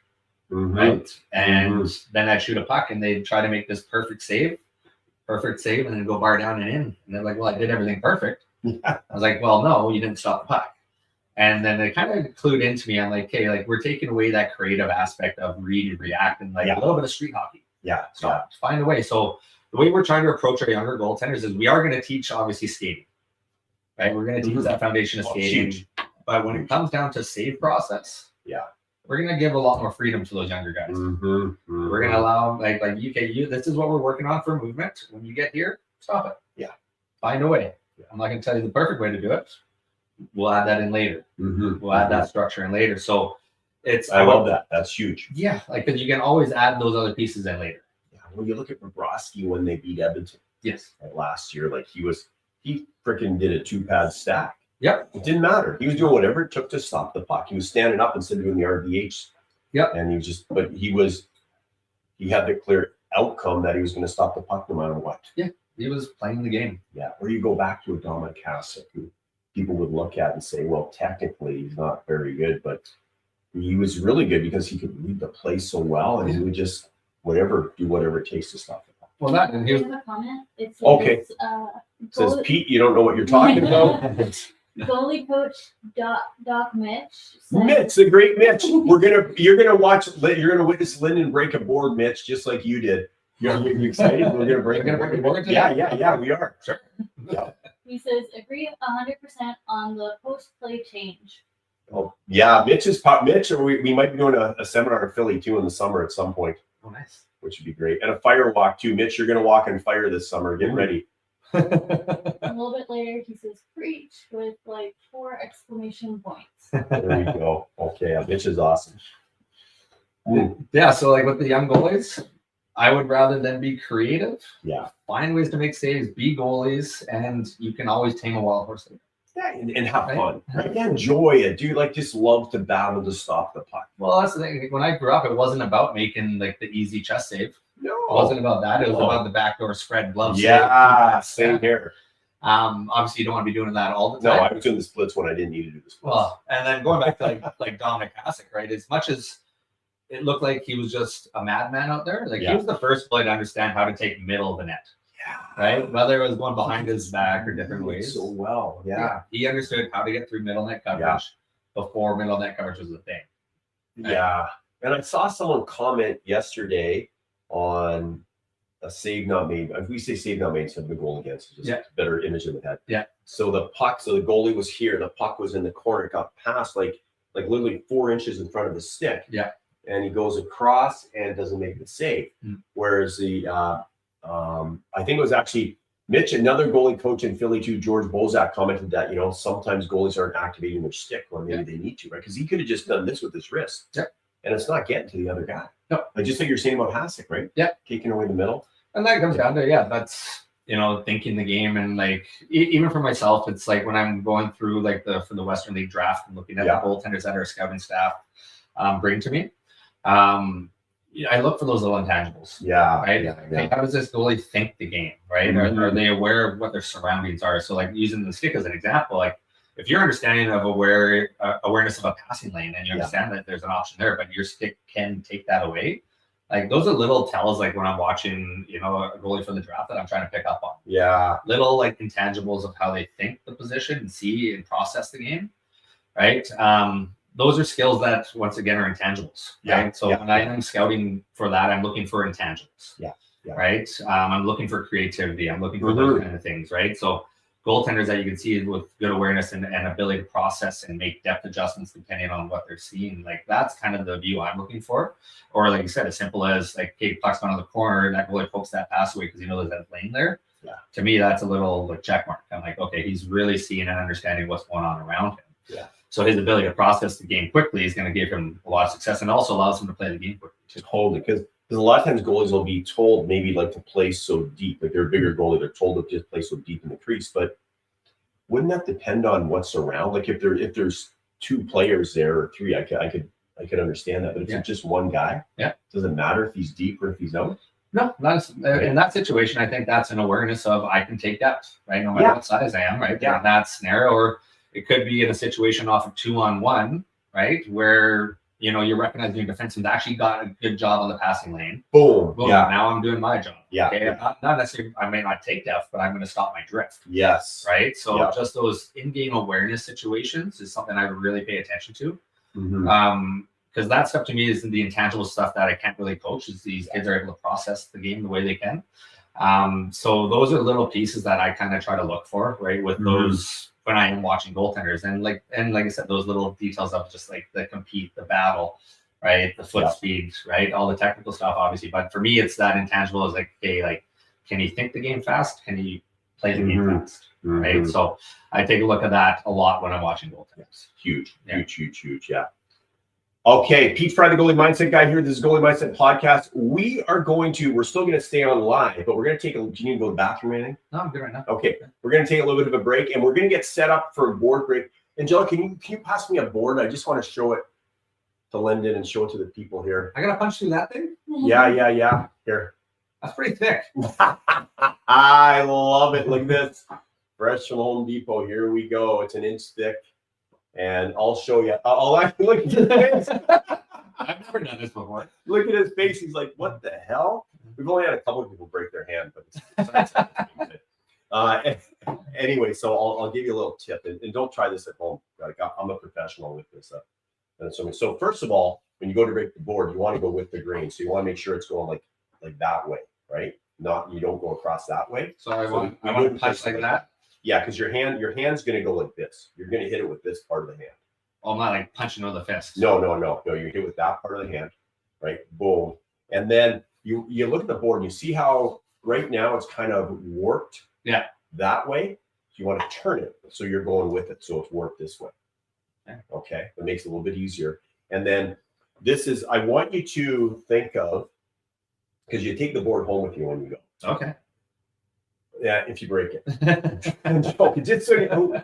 Right. And then I'd shoot a puck and they'd try to make this perfect save, and then go bar down and in. And they're like, well, I did everything perfect. I was like, well, no, you didn't stop the puck. And then they kind of clued into me. I'm like, okay, like we're taking away that creative aspect of read and react and like a little bit of street hockey. Find a way. So the way we're trying to approach our younger goaltenders is we are going to teach obviously skating, right? We're going to teach that foundation of skating. Huge. But when it comes down to save process, we're going to give a lot more freedom to those younger guys. We're going to allow like this is what we're working on for movement. When you get here, stop it. Find a way. I'm not going to tell you the perfect way to do it. We'll add that in later. We'll add that structure in later. So I love that. That's huge. Like because you can always add those other pieces in later. When you look at Bobrovsky when they beat Edmonton, last year, like he freaking did a 2-pad stack. It didn't matter. He was doing whatever it took to stop the puck. He was standing up instead of doing the RDH. And he had the clear outcome that he was going to stop the puck no matter what. He was playing the game. Or you go back to a Dominic Hasek, who people would look at and say, well, technically he's not very good, but he was really good because he could read the play so well, and he would just do whatever it takes to stop the puck. Well, that and here's a comment. It says, it says Pete, you don't know what you're talking about. Goalie coach Doc Mitch. Mitch, the great Mitch. You're gonna witness Lynden break a board, Mitch, just like you did. You're excited? We're gonna break a board. Yeah, we are. Sure. He says, agree 100% on the post-play change. Oh, yeah, Mitch, or we might be doing a seminar in Philly too in the summer at some point. Oh, nice. which would be great. And a fire walk too. Mitch, you're going to walk in fire this summer. Get ready. A little bit later, he says preach with like 4 exclamation points. There you go. Okay, Mitch is awesome. Yeah, so like with the young goalies, I would rather than be creative. Yeah. Find ways to make saves, be goalies, and you can always tame a wild horse. Yeah, and have Right. fun. Right? Yeah, enjoy it. Dude, like just love to battle to stop the puck. Well, that's the thing. When I grew up, it wasn't about making like the easy chest save. No. It wasn't about that. It was No. about the backdoor spread glove Yeah, save. same here. Obviously, you don't want to be doing that all the No, time. I was doing the splits when I didn't need to do the splits. Well, and then going back to like Dominic Hasek, right? As much as it looked like he was just a madman out there, like he was the first player to understand how to take middle of the net, yeah. right? Whether it was going behind his back or different Really ways. so well. Yeah. He understood how to get through middle net coverage before middle net coverage was a thing. Yeah. And I saw someone comment yesterday on a save not made. If we say save not made, instead of the goal against, it's just a better image in the head. Yeah. So the goalie was here, the puck was in the corner, it got past like literally 4 inches in front of the stick. Yeah. And he goes across and doesn't make the save. Whereas the I think it was actually Mitch, another goalie coach in Philly too, George Bozak, commented that, sometimes goalies aren't activating their stick when maybe they need to, right? Because he could have just done this with his wrist. Yeah. And it's not getting to the other guy. No. Like just like you're saying about Hasek, right? Yeah. Taking away the middle. And that comes down to, that's, thinking the game. And like, even for myself, it's like when I'm going through like for the Western League draft and looking at the goaltenders that our scouting staff bring to me, I look for those little intangibles. Yeah. Right. Yeah. Like, how does this goalie think the game? Right. Are they aware of what their surroundings are? So like using the stick as an example, like if you're understanding of awareness of a passing lane and you understand that there's an option there, but your stick can take that away. Like those are little tells, like when I'm watching, a goalie for the draft that I'm trying to pick up on. Yeah. Little like intangibles of how they think the position and see and process the game. Right. Those are skills that once again are intangibles. Right. So when I am scouting for that, I'm looking for intangibles. Yeah. Right. I'm looking for creativity. I'm looking for those kind of things. Right. So goaltenders that you can see with good awareness and ability to process and make depth adjustments depending on what they're seeing. Like that's kind of the view I'm looking for. Or like you said, as simple as like, okay, puck's gone on the corner and that goalie pokes that pass away because there's that lane there. Yeah. To me, that's a little like check mark. I'm like, okay, he's really seeing and understanding what's going on around him. Yeah. So his ability to process the game quickly is going to give him a lot of success and also allows him to play the game quickly too. Totally. Because a lot of times goalies will be told maybe like to play so deep, like they're a bigger goalie, they're told to just play so deep in the crease, but wouldn't that depend on what's around? Like if there's 2 players there or 3, I could understand that. But if it's just one guy, does it matter if he's deep or if he's out? No, that's in that situation. I think that's an awareness of I can take depth, right? No matter what size I am, right? Yeah. In that scenario, or it could be in a situation off of 2-on-1, right, where you're recognizing your defenseman's actually got a good job on the passing lane. Boom. Yeah. Now I'm doing my job. Yeah. Okay. Not necessarily, I may not take depth, but I'm going to stop my drift. Yes. Right. So just those in-game awareness situations is something I would really pay attention to. Because that stuff to me is the intangible stuff that I can't really coach. Is these kids are able to process the game the way they can. So those are little pieces that I kind of try to look for, right, with those when I am watching goaltenders, and like I said, those little details of just like the compete, the battle, right, the foot speed, right, all the technical stuff, obviously. But for me, it's that intangible is like, okay, like, can he think the game fast? Can he play the game fast? Right. So I take a look at that a lot when I'm watching goaltenders. Huge. Yeah. Okay, Pete Fry, the goalie mindset guy here. This is Goalie Mindset Podcast. We're still going to stay on live, but we're going to take do you need to go to the bathroom or anything? No, I'm good right now. Okay, we're going to take a little bit of a break, and we're going to get set up for a board break. Angela, can you pass me a board? I just want to show it to Lynden and show it to the people here. I got to punch through that thing? Yeah. Here. That's pretty thick. I love it. Look at this. Fresh from Home Depot. Here we go. It's an inch thick. And I'll show you. I'll actually look at his face. I've never done this before. Look at his face. He's like, "What the hell?" We've only had a couple of people break their hand, but anyway. So I'll give you a little tip, and don't try this at home. Like, I'm a professional with this. So first of all, when you go to break the board, you want to go with the grain. So you want to make sure it's going like that way, right? You don't go across that way. So I want to punch like that. Yeah, because your hand's going to go like this. You're going to hit it with this part of the hand. Oh, I'm not like punching with the fist. No. You hit with that part of the hand, right? Boom. And then you look at the board and you see how right now it's kind of warped that way. You want to turn it so you're going with it, so it's warped this way. Okay, it makes it a little bit easier. And then this is, I want you to think of, because you take the board home with you when you go. Okay. Yeah, if you break it. I'm joking. Just so you know,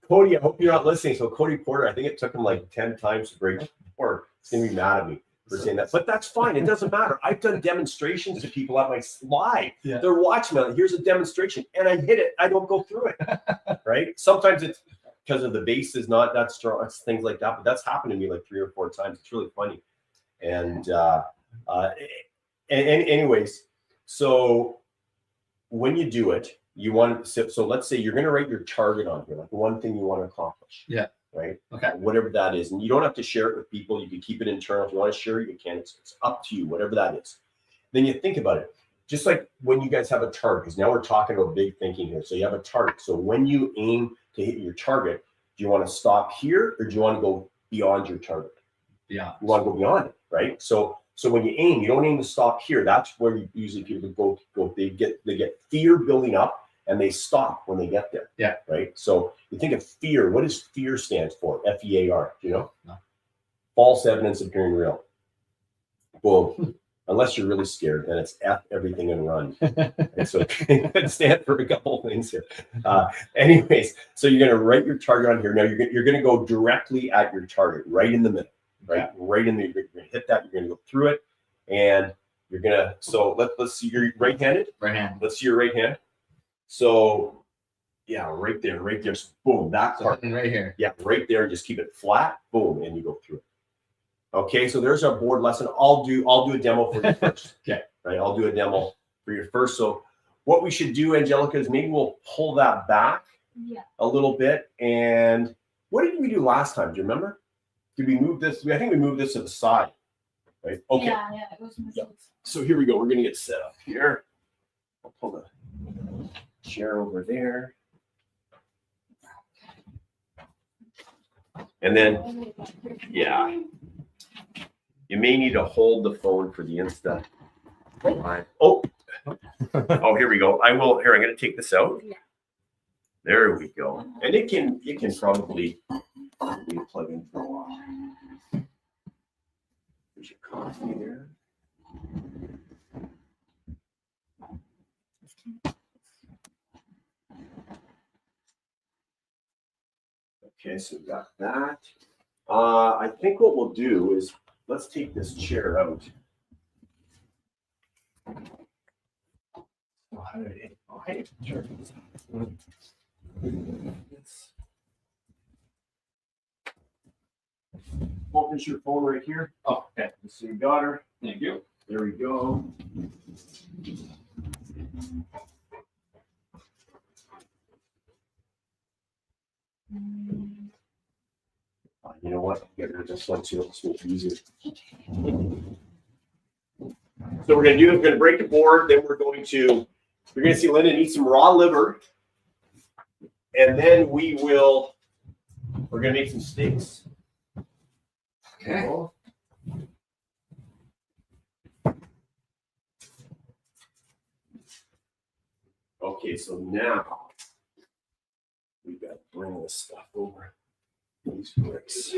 Cody, I hope you're not listening. So Cody Porter, I think it took him like 10 times to break the board. He's gonna be mad at me for saying that, but that's fine. It doesn't matter. I've done demonstrations to people at my live. Yeah. They're watching me. Here's a demonstration, and I hit it. I don't go through it. Right? Sometimes it's because of the base is not that strong. It's things like that. But that's happened to me like 3 or 4 times. It's really funny. And anyways, so when you do it, you want to, so let's say you're going to write your target on here, like one thing you want to accomplish. Yeah. Right. Okay. Whatever that is. And you don't have to share it with people. You can keep it internal. If you want to share it, you can. It's up to you, whatever that is. Then you think about it. Just like when you guys have a target, because now we're talking about big thinking here. So you have a target. So when you aim to hit your target, do you want to stop here or do you want to go beyond your target? Yeah. You want to go beyond it, right? So when you aim, you don't aim to stop here. That's where you usually people go. They get fear building up and they stop when they get there. Yeah. Right. So you think of fear. What does fear stand for? FEAR. Do you know? No. False evidence appearing real. Boom. Unless you're really scared, then it's F everything and run. And so it could stand for a couple of things here. Anyways, so you're going to write your target on here. Now you're going to go directly at your target, right in the middle. Right, Yeah. right in the, you're going to hit that. You're going to go through it, and you're going to. So let's see your right-handed. Right hand. Let's see your right hand. So, yeah, right there. So boom, that part. Right here. Yeah, right there. Just keep it flat. Boom, and you go through it. Okay, so there's our board lesson. I'll do a demo for you first. Okay. Right, I'll do a demo for you first. So, what we should do, Angelica, is maybe we'll pull that back a little bit. And what did we do last time? Do you remember? Did we move this? I think we moved this to the side, right? Okay. Yeah, it was. Yep. So here we go. We're going to get set up here. I'll pull the chair over there. And then, yeah, you may need to hold the phone for the Insta. Oh, here we go. Here, I'm going to take this out. Yeah. There we go. And it can probably be plugged in for a while. There's your coffee there. Okay, so we got that. I think what we'll do is let's take this chair out. Focus your phone right here. Oh, okay. So you got her. Thank you. There we go. You know what? Get rid of this one too. Let's make it easier. So we're going to break the board. Then you're going to see Lynden eat some raw liver. And then we're going to make some steaks. Okay. Okay, so now we got to bring this stuff over. These bricks.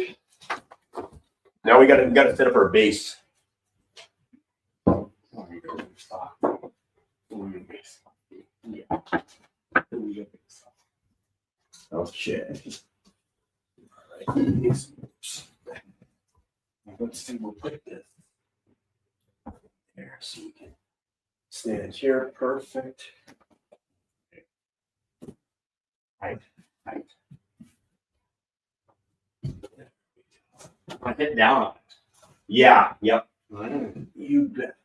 Now we got to set up our base. Yeah. Okay. All right. Let's see. We'll put this there so we can stand here. Perfect. Height. I hit down on it. Yeah. Yep. You bet.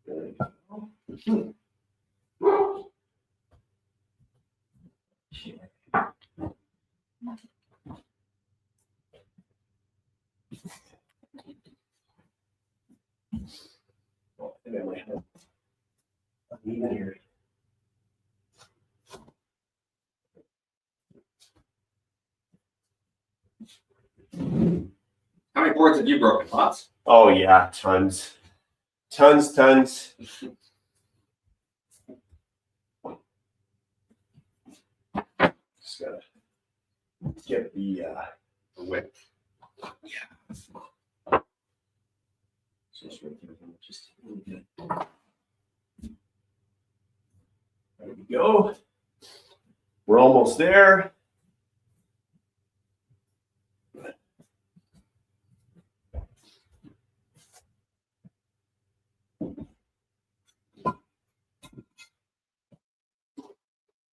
There you go. Oh, I think I might have uneven here. How many boards have you broken? Lots. Oh yeah, tons. Just gotta get the width. Yeah. Just right there, just a little bit. There we go. We're almost there.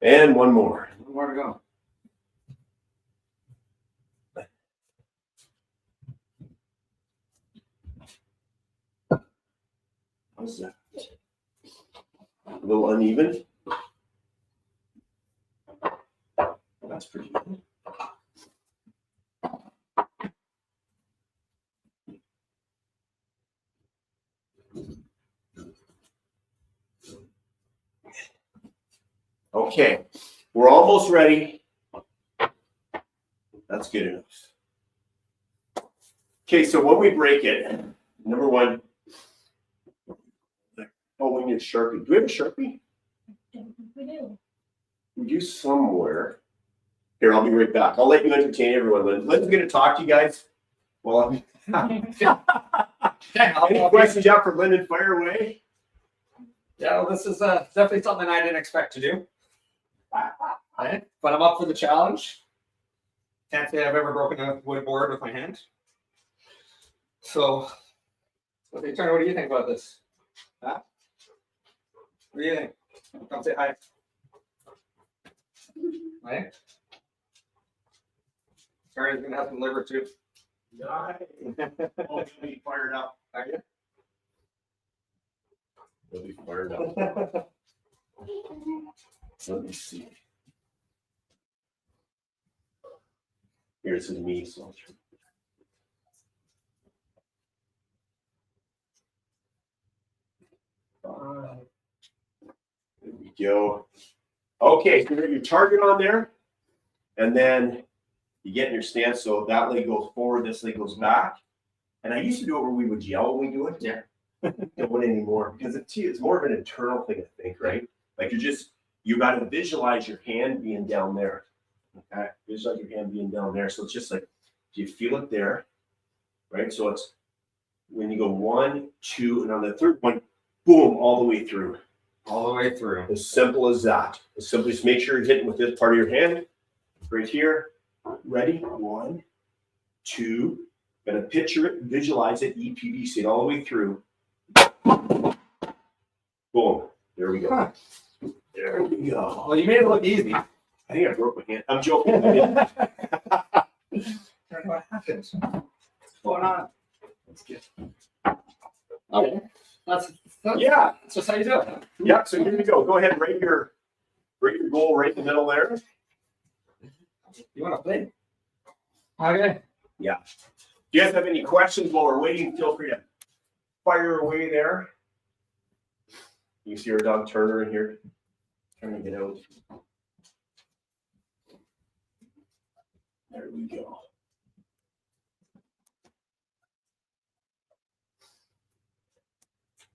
And one more. One more to go. How's that? A little uneven. That's pretty good. Okay, we're almost ready. That's good enough. Okay, so when we break it, number one, oh, we need a Sharpie. Do we have a Sharpie? Don't think we do. We do somewhere. Here, I'll be right back. I'll let you entertain everyone. Lynn's going to talk to you guys. Well, any questions you have for Lynden, fire away. Yeah, well, this is definitely something I didn't expect to do. Right? But I'm up for the challenge. Can't say I've ever broken a wood board with my hand. So, Turner, what do you think about this? Huh? What do you think? Come say hi. Right? Turner's gonna have some liver too. Nice. Oh, you'll be fired up. Are you? You'll be fired up. Let me see. Here's me. So there we go. Okay, so you got your target on there, and then you get in your stance. So that leg goes forward, this leg goes back. And I used to do it where we would yell when we do it. Yeah. Don't want anymore because it's more of an internal thing, I think, right? Like you got to visualize your hand being down there. Okay, visualize your hand being down there. So it's just like, do you feel it there? Right. So it's when you go 1, 2, and on the third one, boom, all the way through. All the way through. As simple as that. As simple as make sure you're hitting with this part of your hand. Right here. Ready? 1, 2. Gonna picture it, visualize it, EPBC it all the way through. Boom. There we go. Huh. There we go. Well, you made it look easy. I think I broke my hand. I'm joking. I didn't. What happened? What's going on? That's good. Okay. That's Yeah. That's just how you do it. Yeah. So here you go. Go ahead and rate your goal right in the middle there. You want to play? Okay. Yeah. Do you guys have any questions while we're waiting? Feel free to fire away there. You see our dog Turner in here trying to get out. There we go.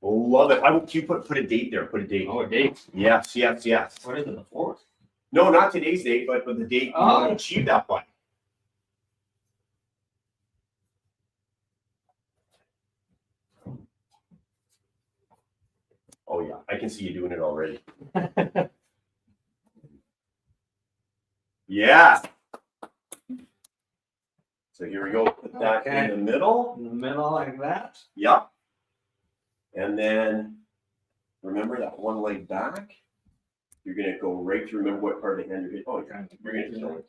Love it. I would you put a date there. Put a date. Oh, a date. Yes. What is it? The 4th? No, not today's date, but the date you want to achieve that by. Oh yeah, I can see you doing it already. Yeah. So here we go. Put that in the middle. In the middle like that. Yep. And then remember that one leg back. You're gonna go right through. Remember what part of the hand you're getting. Oh, you're gonna kill it.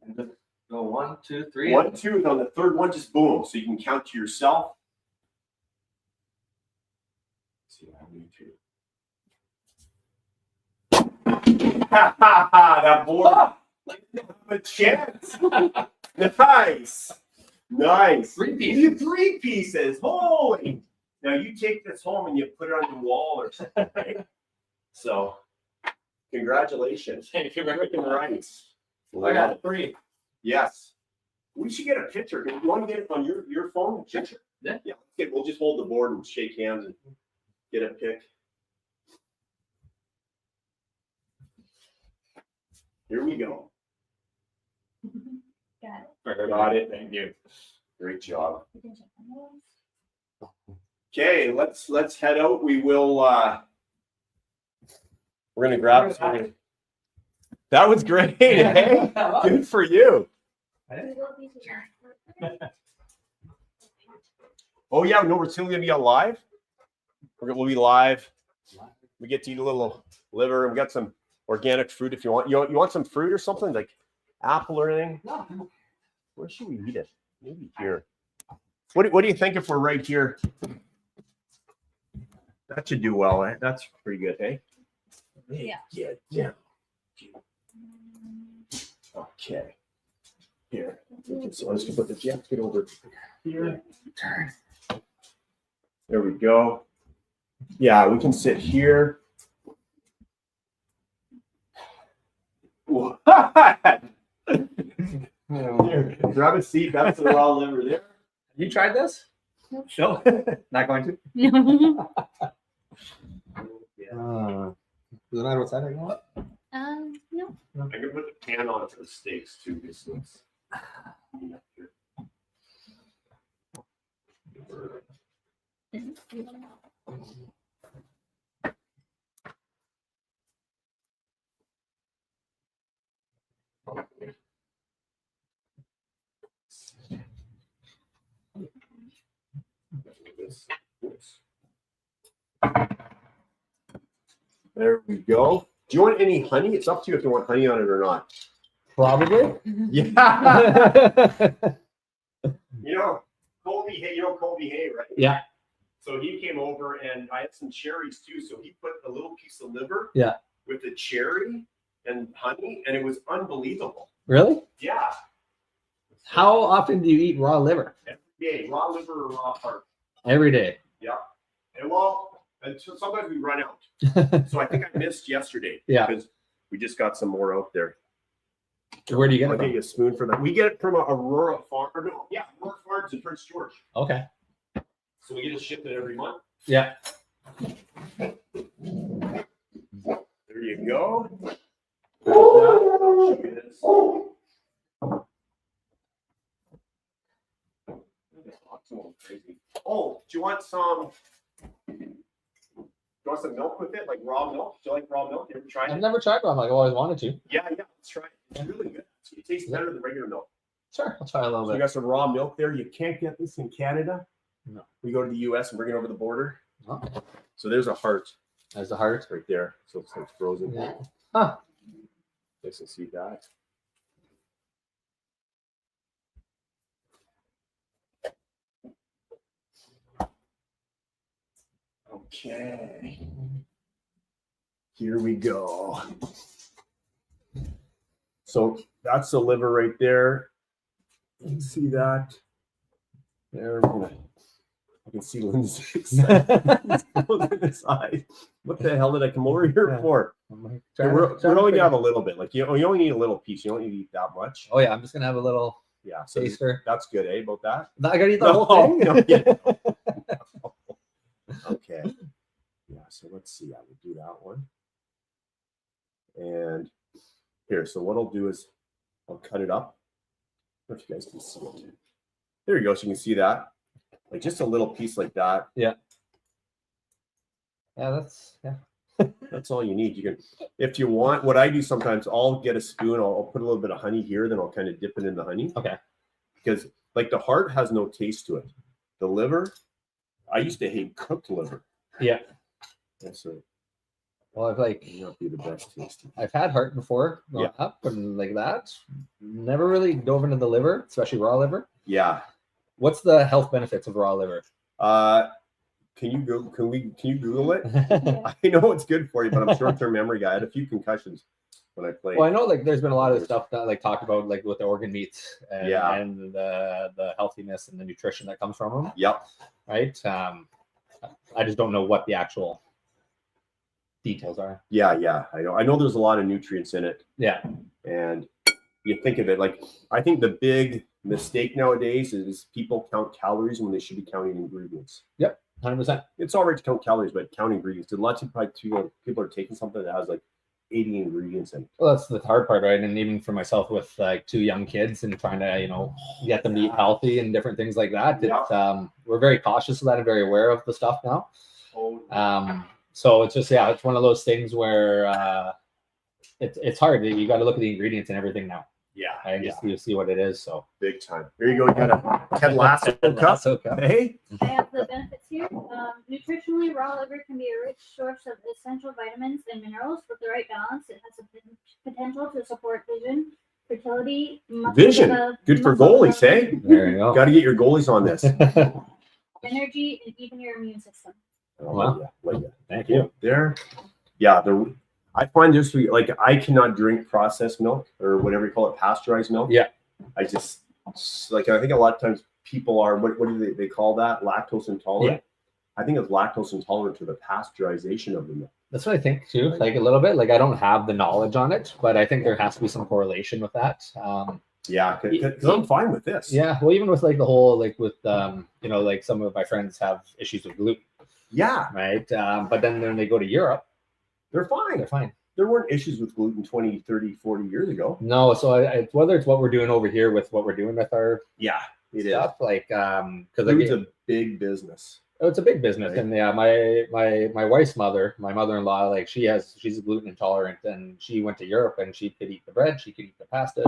And just go 1, 2, 3. 1, 2, and on the third one, just boom. So you can count to yourself. Let's see, I need to. That board. Like a chance. Nice. 3 pieces. You 3 pieces. Holy. Now you take this home and you put it on your wall or something, right? So, congratulations. Thank you very Freaking right. I got 3. Yes. We should get a picture. You want to get it on your phone? Picture? Yeah. Yeah. Okay, we'll just hold the board and shake hands and get a pic. Here we go. Got it. Got it. Thank you. Great job. You can check on those. Okay, let's head out. We will. We're gonna grab something. That was great. Hey, good for you. We will be here. Oh yeah, no, we're still gonna be on live. We'll be live. We get to eat a little liver. We got some organic fruit if you want. You want some fruit or something like apple or anything? No. Where should we eat it? Maybe here. What do you think if we're right here? That should do well. Eh? That's pretty good, eh? Yeah. Okay. Here. So I'm just gonna put the jacket over here. Turn. There we go. Yeah, we can sit here. Here, grab a seat. That's the raw liver there. You tried this? No. Not going to? No. Doesn't matter what side I go. No. I can put the pan on for the steaks too. Just looks. There we go. Do you want any honey? It's up to you if you want honey on it or not. Probably. Yeah. Colby Hay, right? Yeah. So he came over and I had some cherries too. So he put a little piece of liver with the cherry and honey, and it was unbelievable. Really? Yeah. How often do you eat raw liver? Every day, raw liver or raw heart. Every day. Yeah. And so sometimes we run out. So I think I missed yesterday. Yeah. Because we just got some more out there. Where do you get I'll it get from? you a spoon for that. We get it from Aurora Farm. Aurora Farms in Prince George. Okay. So we get it shipped every month. Yeah. There you go. Oh, do you want some milk with it? Like raw milk? Do you like raw milk? You ever tried I've it? never tried one. I've always wanted to. Yeah, let's try it. It's really good. It tastes better than regular milk. Sure, I'll try a little So we bit. got some raw milk there. You can't get this in Canada. No. We go to the US and bring it over the border. Oh, So there's a heart there's the heart. right there. So it's like frozen. Yeah. Huh. Nice to see that. Okay. Here we go. So that's the liver right there. You can see that. There. I can see Lynn's excited. What the hell did I come over here for? We're only gonna have a little bit. Like you only need a little piece. You don't need to eat that much. Oh yeah, I'm just gonna have a little Yeah. So taster. that's good, eh? About that. I gotta eat the whole thing. No, yeah. Okay. Yeah. So let's see. I would do that one. And here. So what I'll do is I'll cut it up. I don't know if you guys can see it. There you go. So you can see that. Like just a little piece like that. Yeah. That's all you need. You can, if you want, what I do sometimes, I'll get a spoon. I'll put a little bit of honey here, then I'll kind of dip it in the honey. Okay. Because like the heart has no taste to it. The liver, I used to hate cooked liver. Yeah. That's right. Well, Not be the best tasting. I've had heart before, growing up and like that. Never really dove into the liver, especially raw liver. Yeah. What's the health benefits of raw liver? Can you Google it? I know it's good for you, but I'm short-term memory guy. I had a few concussions when I played. Well, I know like there's been a lot of stuff that like talked about like with the organ meats and, Yeah. and the healthiness and the nutrition that comes from them, Yep. right? I just don't know what the actual details are. Yeah. I know there's a lot of nutrients in it. Yeah. And you think of it. Like, I think the big mistake nowadays is people count calories when they should be counting ingredients. 100%. It's all right to count calories, but count ingredients. And lots of people are taking something that has like 80 ingredients in it. Well, that's the hard part, right? And even for myself with like 2 young kids and trying to, you know, get them to eat healthy and different things like that. Yeah. We're very cautious of that and very aware of the stuff now. So it's just, it's one of those things where it's hard. You got to look at the ingredients and everything now. Yeah. And just you see what it is. So Big time. Here you go. You got a Ted Lasso cup. Hey. I have the benefits here. Nutritionally, raw liver can be a rich source of essential vitamins and minerals. With the right balance, it has the potential to support vision, fertility, Vision. Good for goalies, hey? there you go. Got to get your goalies on this. energy, and even your immune system. Wow. Thank you. There. Yeah. I find this like I cannot drink processed milk or whatever you call it, pasteurized milk. Yeah. I just like I think a lot of times people are what do they call that? Lactose intolerant. Yeah. I think it's lactose intolerant to the pasteurization of the milk. That's what I think too. Like a little bit. Like I don't have the knowledge on it, but I think there has to be some correlation with that. Yeah, because I'm fine with this. Yeah. Well, even with like the whole like with you know, like some of my friends have issues with gluten. Yeah. Right. But then when they go to Europe, they're fine. They're fine. There weren't issues with gluten 20, 30, 40 years ago. No. So whether it's what we're doing over here with what we're doing with our stuff, like because it's a big business. Oh, it's a big business, right? And yeah, my wife's mother, my mother-in-law, like she's gluten intolerant, and she went to Europe and she could eat the bread, she could eat the pasta,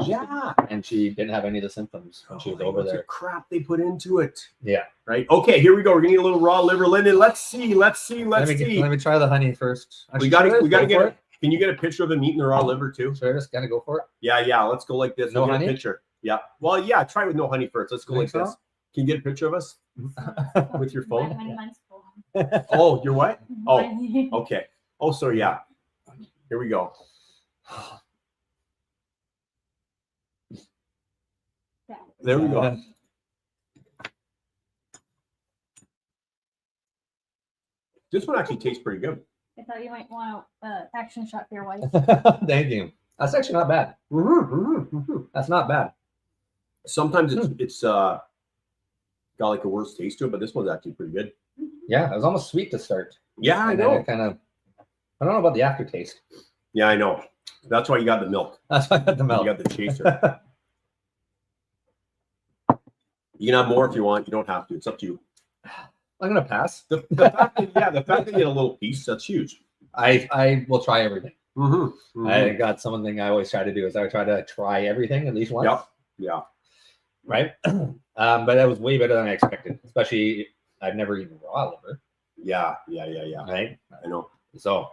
and she didn't have any of the symptoms when she was over there. The crap they put into it. Yeah. Right. Okay, here we go. We're gonna need a little raw liver, Lynden. Let's see. Let me try the honey first. We gotta get it. Can you get a picture of him eating the raw liver too? Should I just gotta go for it? Yeah. Let's go like this. No honey. Picture. Yeah. Well, yeah. Try with no honey first. Let's go like this. Can you get a picture of us with your phone? Mine's full. Oh, you're what? Oh, okay. Oh, sorry. Yeah. Here we go. There we go. This one actually tastes pretty good. I thought you might want an action shot for your wife. Thank you. That's actually not bad. That's not bad. Sometimes it's got like a worse taste to it, but this one's actually pretty good. Yeah, it was almost sweet to start. Yeah, I know. I don't know about the aftertaste. Yeah, I know. That's why you got the milk. That's why I got the milk. You got the chaser. You can have more if you want. You don't have to. It's up to you. I'm gonna pass. The fact that you get a little piece, that's huge. I will try everything. I got something I always try to do is I try to try everything at least once. Yep. Yeah. Right. But that was way better than I expected. Especially I've never eaten raw liver. Yeah. Right. I know. So,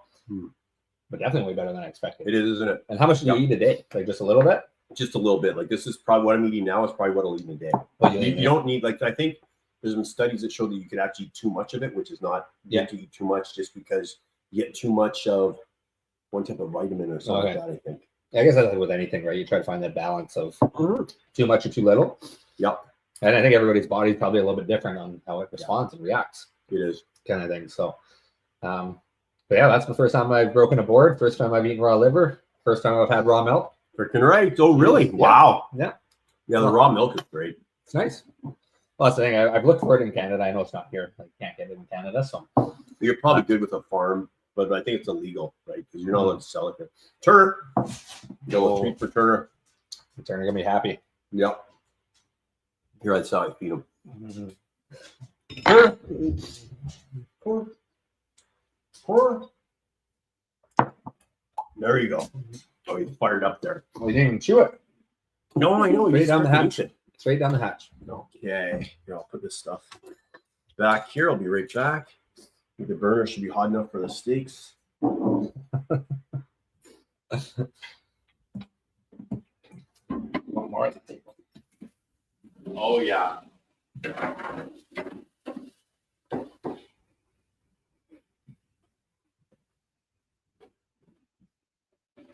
but definitely way better than I expected. It is, isn't it? And how much do you eat a day? Like just a little bit? Just a little bit. Like this is probably what I'm eating now. Is probably what I'll eat in a day. You don't need like I think there's been studies that show that you could actually eat too much of it, which is not good to eat too much, just because you get too much of one type of vitamin or something like that. I think. I guess that's like with anything, right? You try to find that balance of too much or too little. Yep. And I think everybody's body is probably a little bit different on how it responds and reacts. It is. Kind of thing. So, but yeah, that's the first time I've broken a board. First time I've eaten raw liver. First time I've had raw milk. Freaking right. Oh, really? Yeah. Wow. Yeah. Yeah, the raw milk is great. It's nice. Well, that's the thing. I've looked for it in Canada. I know it's not here. I can't get it in Canada. So you're probably good with a farm, but I think it's illegal, right? Because you're not allowed to sell it there. Turner. Go a treat for Turner. Turner gonna be happy. Yep. Here, that's how I feed him. Pour. There you go. Oh, he's fired up there. Well, you didn't even chew it. No, I know. Straight down the hatch. Straight down the hatch. Okay. Here, I'll put this stuff back here. I'll be right back. The burner should be hot enough for the steaks. One more at the table. Oh, yeah.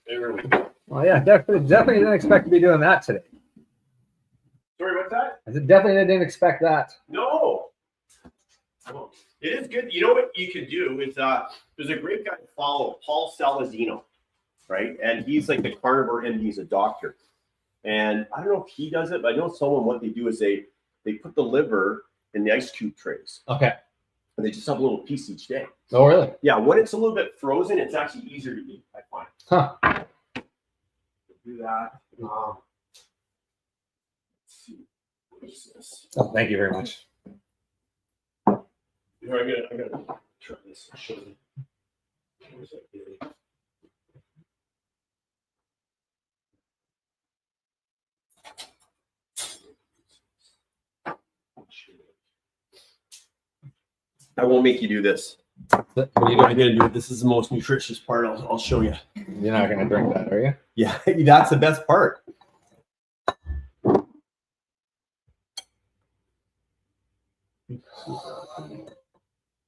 There we go. Well, yeah, definitely didn't expect to be doing that today. Sorry, what's that? I definitely didn't expect that. No. It is good. You know what you can do is there's a great guy to follow, Paul Salazino, right? And he's like the carnivore MD. He's a doctor. And I don't know if he does it, but I know someone, what they do is they put the liver in the ice cube trays. Okay. And they just have a little piece each day. Oh, really? Yeah, when it's a little bit frozen, it's actually easier to eat, I find. Huh. Do that. Let's see. What is this? Oh, thank you very much. Here, I gotta try this. Show you. Where's that Billy? I won't make you do this. What are you What I'm doing? gonna do. This is the most nutritious part. I'll show you. You're not gonna drink that, are you? Yeah, that's the best part.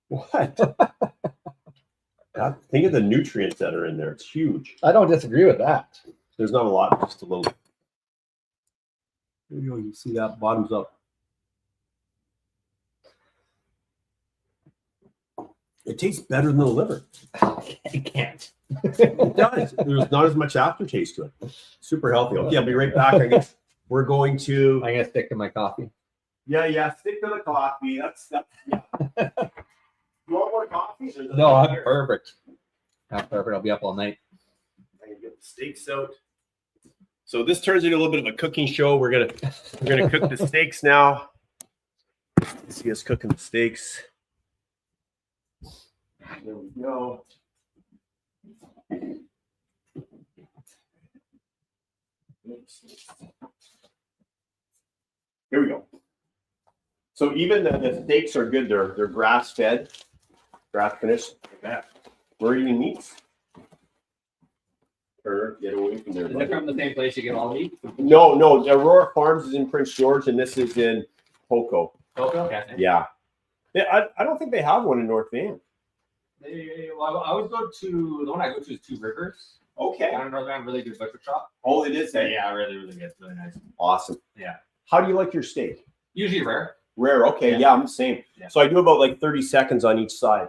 What? God, think of the nutrients that are in there. It's huge. I don't disagree with that. There's not a lot, just a little. There you go. You see that bottoms up. It tastes better than the liver. I can't. It does. There's not as much aftertaste to it. Super healthy. Okay, I'll be right back. I guess we're going to. I'm gonna stick to my coffee. Yeah. Stick to the coffee. That's. Yeah. You want more coffee? No, I'm perfect. I'm perfect. I'll be up all night. I'm gonna get the steaks out. So this turns into a little bit of a cooking show. We're gonna cook the steaks now. See us cooking the steaks. There we go. Here we go. So even the steaks are good. They're grass fed, grass finished. Like that. We're eating meats. Or get away from there. Is it from the same place you get all meat? No. Aurora Farms is in Prince George, and this is in Poco. Okay. Yeah. I don't think they have one in North Van. Well, I always go to the one I go to is Two Rivers. Okay. Down in North Van, really good butcher shop. Oh, it is. Hey? Yeah, really good. Really nice. Awesome. Yeah. How do you like your steak? Usually rare. Rare. Okay. Yeah. Yeah, I'm the same. Yeah. So I do about like 30 seconds on each side.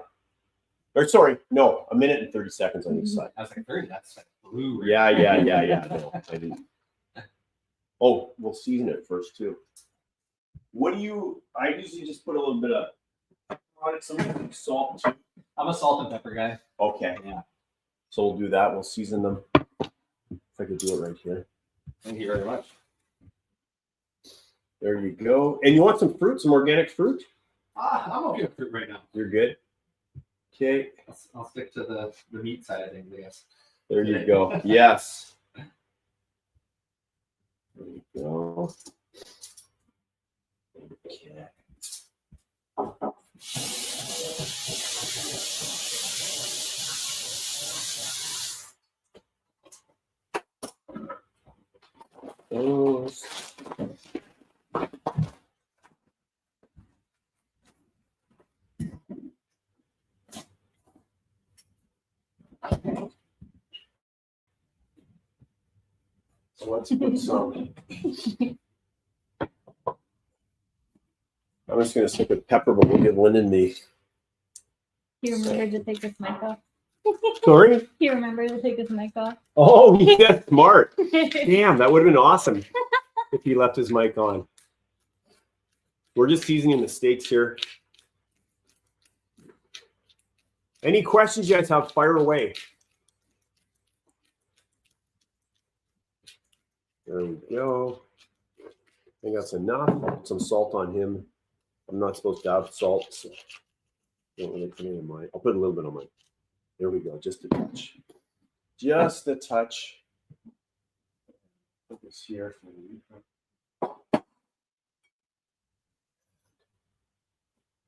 Or sorry, no, a minute and 30 seconds on each side. I was like 30. That's like blue. Yeah. No, I didn't. Oh, we'll season it first too. What do you? I usually just put a little bit of on it, some salt too. I'm a salt and pepper guy. Okay. Yeah. So we'll do that. We'll season them. If I could do it right here. Thank you very much. There you go. And you want some fruit, some organic fruit? I'm okay with fruit right now. You're good. Okay. I'll stick to the meat side of things, I guess. There you go. Yes. There you go. Okay. Those. So let's put some. I'm just going to stick with pepper, but we'll give Lynden the. He remembered to take his mic off. Sorry? He remembered to take his mic off. Oh, yeah, smart. Damn, that would have been awesome if he left his mic on. We're just seasoning the steaks here. Any questions you guys have, fire away. There we go. I think that's enough. Put some salt on him. I'm not supposed to have salt, so don't really put any of mine. I'll put a little bit on mine. There we go, just a touch. Just a touch. Put this here.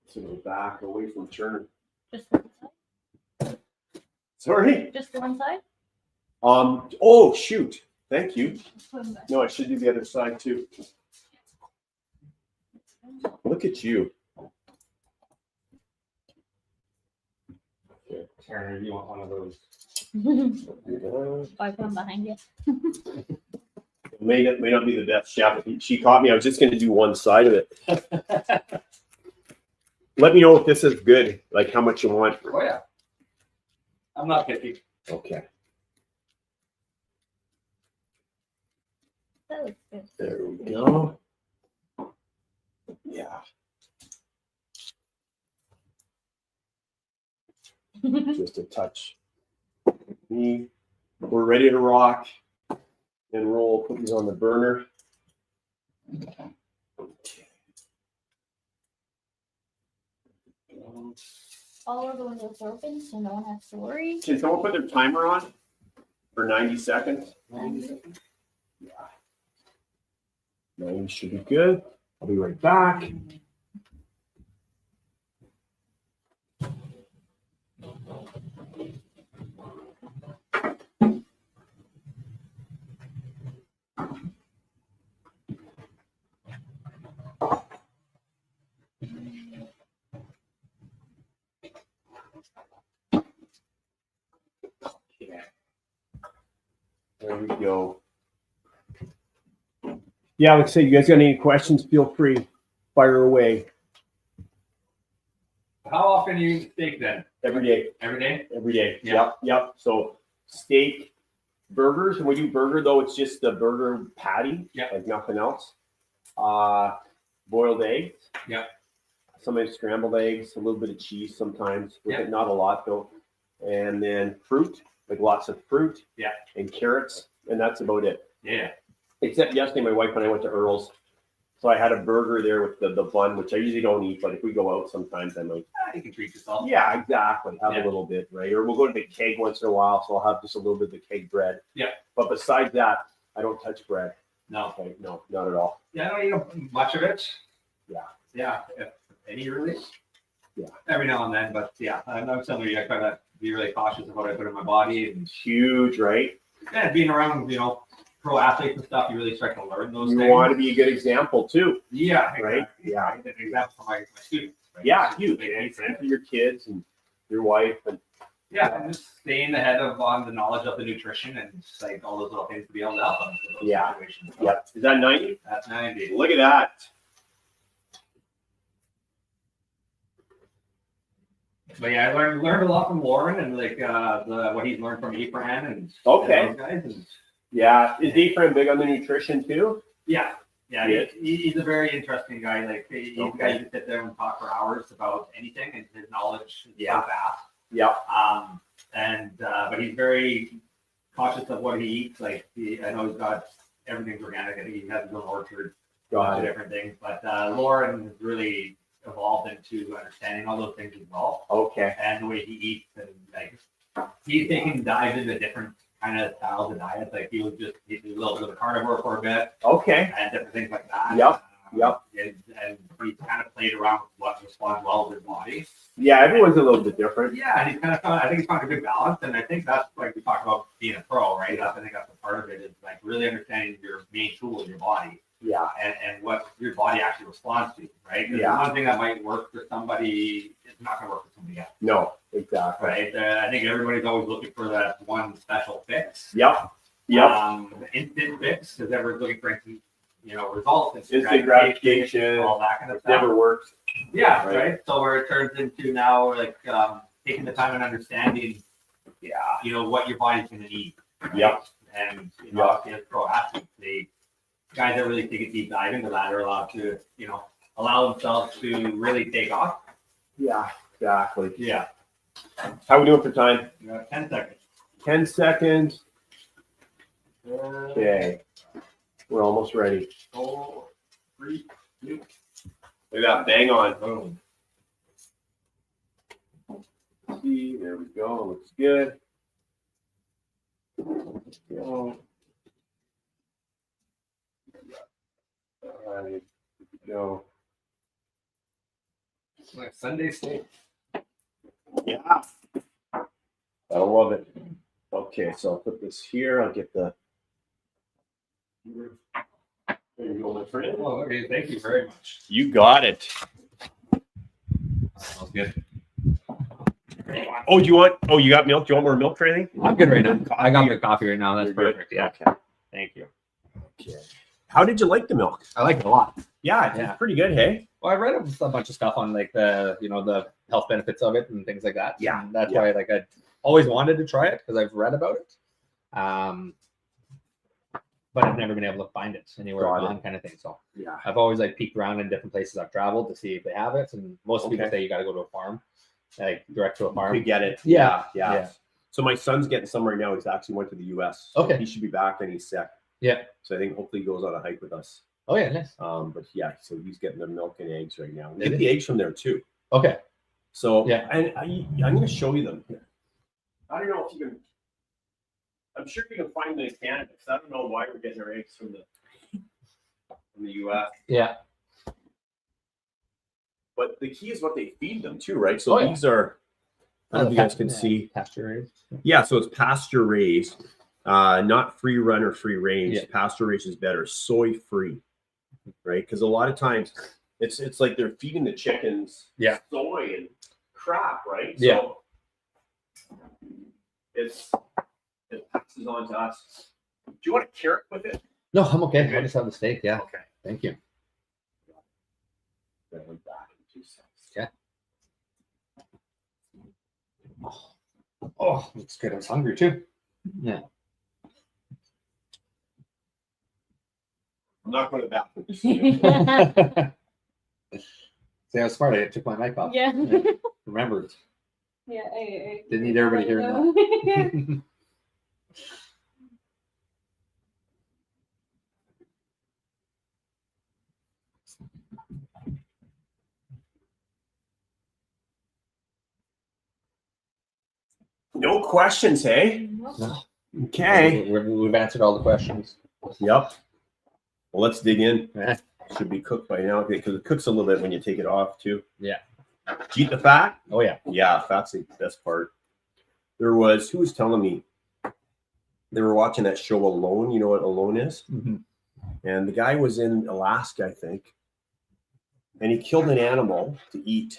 So go back away from turn. Just the one side? Sorry. Just the one side? Oh shoot. Thank you. Put him back. No, I should do the other side too. Look at you. Turner, you want one of those? I put him behind you. May not be the best chef. She caught me. I was just going to do one side of it. Let me know if this is good, like how much you want. Oh, yeah. I'm not picky. Okay. That looks good. There we go. Yeah. Just a touch. We're ready to rock and roll. Put these on the burner. Okay. All of the windows are open, so no one has to worry. Can someone put their timer on for 90 seconds? 90 seconds. Yeah. 90 should be good. I'll be right back. There we go. Yeah, let's say you guys got any questions, feel free, fire away. How often do you eat steak then? Every day. Every day? Every day. Yeah. Yep. So steak, burgers, and when you burger though, it's just the burger patty, like nothing else. Boiled eggs. Yep. Sometimes scrambled eggs, a little bit of cheese sometimes, with it, not a lot though. And then fruit, like lots of fruit. Yeah. And carrots, and that's about it. Yeah. Except yesterday, my wife and I went to Earl's. So I had a burger there with the bun, which I usually don't eat, but if we go out sometimes, I might. You can treat yourself. Yeah, exactly. Have a little bit, right? Or we'll go to the keg once in a while, so I'll have just a little bit of the keg bread. Yeah. But besides that, I don't touch bread. No. Okay, no, not at all. Yeah, I don't eat much of it. Yeah. Yeah. If any really. Yeah. Every now and then, but yeah, I'm somebody I try to be really cautious of what I put in my body. And Huge, right? yeah, being around, pro athletes and stuff, you really start to learn those You things. want to be a good example too. Yeah. Right? Exactly. Yeah. An example for my students. Right? Yeah, huge. And for your kids and your wife and Yeah, and just staying ahead on the knowledge of the nutrition and just like all those little things to be able to help them. Those situations. So Yep. Is that 90? That's 90. Look at that. But yeah, I learned a lot from Lauren and like what he's learned from Efran and Okay. those guys. And, Yeah. Is Efrain big on the nutrition too? yeah, Yes. he's a very interesting guy. Like he's a guy Okay. you can sit there and talk for hours about anything, and his knowledge is so vast. Yep. But he's very cautious of what he eats. Like I know he's got everything's organic. I think he has his own orchard, a bunch of different things. But Lauren has really evolved into understanding all those things as well, Okay. and the way he eats, and like he's taking dives into different kind of styles of diets. Like he did a little bit of the carnivore for a bit, Okay. and different things like that. Yep. And he kind of played around with what responds well to his body. Yeah, everyone's a little bit different. Yeah, and he's kind of I think he's found a good balance, and I think that's like we talked about being a pro, right? I think that's a part of it is like really understanding your main tool, your body, Yeah. and what your body actually responds to, right? 'Cause Yeah. one thing that might work for somebody is not going to work for somebody else, No, exactly. right? I think everybody's always looking for that one special fix. Yep. Instant fix, because everyone's looking for instant, results, Instant gratification. all that kind of It stuff. never works. Yeah, Right. right. So where it turns into now, like taking the time and understanding, what your body's going to need. Right? Yep. And as pro athletes, the guys that really take a deep dive into that are allowed to, allow themselves to really take off. Yeah, exactly. Yeah. How we doing for time? 10 seconds. 10 seconds. Okay. We're almost ready. 4, 3, 2. Look at that. Bang on. Boom. See, there we go. Looks good. Let's go. All right. Here we go. Like Sunday steak. Yeah. I love it. Okay, so I'll put this here. I'll get the. There you go, my friend. Oh, okay. Thank you very much. You got it. Smells good. Oh, do you want? Oh, you got milk? Do you want more milk or anything? I'm good right now. I got my coffee right now. That's You're good? perfect. Yeah. Okay. Thank you. Okay. How did you like the milk? I like it a lot. Yeah, it's pretty good. Hey. Well, I read a bunch of stuff on like the health benefits of it and things like that. Yeah. And that's why I always wanted to try it because I've read about it. but I've never been able to find it anywhere Got it. online, kind of thing. So Yeah. I've always like peeked around in different places I've traveled to see if they have it, and most people Okay. say you got to go to a farm, like direct to a To farm. get it. Yeah. Yeah. Yeah. So my son's getting some right now. He's actually went to the US. So Okay. he should be back and he's sick. Yeah. So I think hopefully he goes on a hike with us. Oh yeah, nice. But yeah, so he's getting the milk and eggs right now. They Get did. the eggs from there too. Okay. So Yeah. and I'm going to show you them here. I don't know if you can. I'm sure you can find them in Canada. Because I don't know why we're getting our eggs from the US. Yeah. But the key is what they feed them too, right? So Oh, yeah. these are. I don't know if you guys can see. pasture raised. Yeah, so it's pasture raised, not free run or free range. Yeah. Pasture raised is better, soy free, right? Because a lot of times it's like they're feeding the chickens Yeah. soy and crap, right? Yeah. So it passes on to us. Do you want a carrot with it? No, I'm okay. Okay. I just have the steak. Yeah. Okay. Thank you. Back in 2 seconds. Yeah. Oh, looks good. I was hungry too. Yeah. I'm not going to the bathroom. See, I was smart. I took my mic off. Yeah. Remembered. Yeah. I Didn't need everybody hearing that. No questions, hey? No. Okay. We've answered all the questions. Yep. Well, let's dig in. Yeah. Should be cooked by now because it cooks a little bit when you take it off too. Yeah. Do you eat the fat? Oh yeah. Yeah, fat's the best part. Who was telling me they were watching that show Alone. You know what Alone is? Mm-hmm. And the guy was in Alaska, I think, and he killed an animal to eat.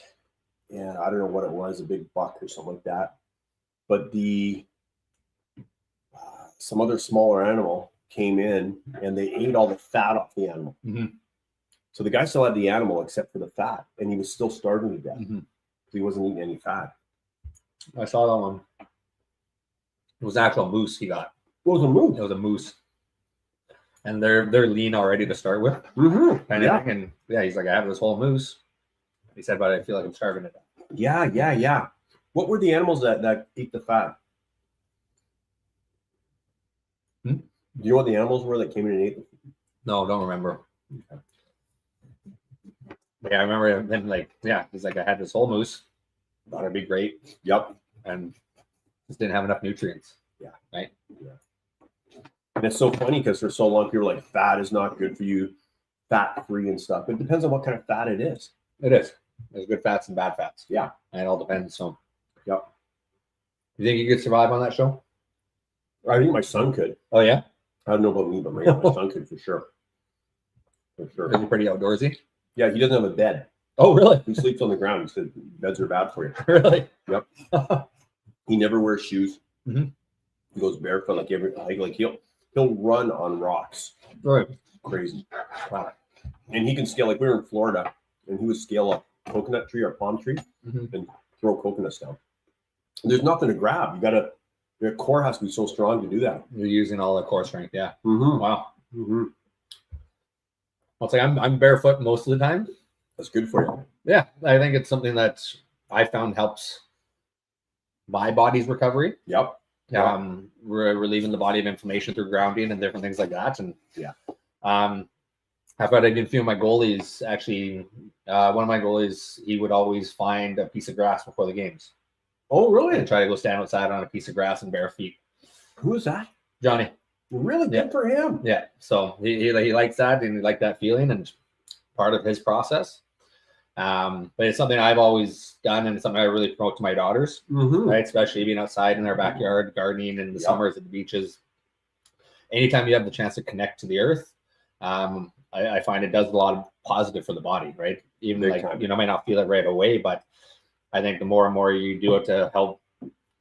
And I don't know what it was, a big buck or something like that. But some other smaller animal came in and they ate all the fat off the animal. Mm-hmm. So the guy still had the animal except for the fat, and he was still starving to death. Mm-hmm. He wasn't eating any fat. I saw that one. It was actual moose he got. What was a move? It was a moose, and they're lean already to start with. Mm-hmm. Kind Yeah. of thing. And yeah, he's like, I have this whole moose. He said, but I feel like I'm starving to death. Yeah. What were the animals that ate the fat? Hmm? Do you know what the animals were that came in and ate the No, don't remember. Yeah, I remember him like, yeah, he's like, I had this whole moose, thought it'd be great, Yep. and just didn't have enough nutrients. Yeah. Right. And it's so funny because for so long people were like, fat is not good for you, fat free and stuff. It depends on what kind of fat it is. It is. There's good fats and bad fats. Yeah. And it all depends. So, Yep. You think you could survive on that show? I think my son could. Oh yeah. I don't know about me, but my son could for sure. For sure. Is he pretty outdoorsy? Yeah, he doesn't have a bed. Oh really? He sleeps on the ground. He said beds are bad for you. Really? Yep. He never wears shoes. Mhm. He goes barefoot like he'll run on rocks. Right. Crazy. Wow. And he can scale, like we were in Florida and he would scale a coconut tree or palm tree Mhm. and throw coconuts down. And there's nothing to grab. Your core has to be so strong to do that. You're using all the core strength. Yeah. Mm-hmm. Wow. Mm-hmm. I'll say I'm barefoot most of the time. That's good for you. Yeah, I think it's something that I found helps my body's recovery. Yep. Yeah. Relieving the body of inflammation through grounding and different things like that. And Yeah. I've had a good few of my goalies. Actually, one of my goalies, he would always find a piece of grass before the games Oh, really? and try to go stand outside on a piece of grass in bare feet. Who is that? Johnny. Really good Yeah. for him. Yeah. So he likes that and he liked that feeling and part of his process. But it's something I've always done and it's something I really promote to my daughters, Mm-hmm. right? Especially being outside in their backyard, gardening in the Yeah. summers at the beaches. Anytime you have the chance to connect to the earth, I find it does a lot of positive for the body, right? Even Big like, time. you know, might not feel it right away, but I think the more and more you do it to help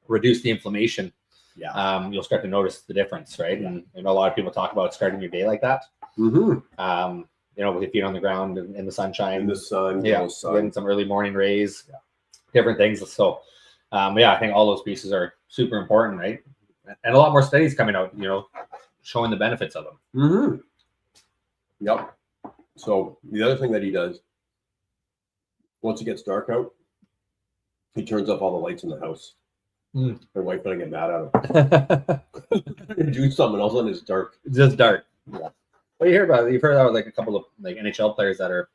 reduce the inflammation, Yeah. you'll start to notice the difference, right? Yeah. And you know, a lot of people talk about starting your day like that. Mm-hmm. You know, with your feet on the ground in the sunshine, In the sun. yeah, no sun. getting some early morning rays, different things. So, yeah, I think all those pieces are super important, right? And a lot more studies coming out. You know, showing the benefits of them. Mm-hmm. Yep. So the other thing that he does, once it gets dark out, he turns off all the lights in the house. Mm. My wife gonna get mad at him. Do something, all of a sudden it's dark. Just dark. Yeah. Well, you've heard about like a couple of like NHL players that are,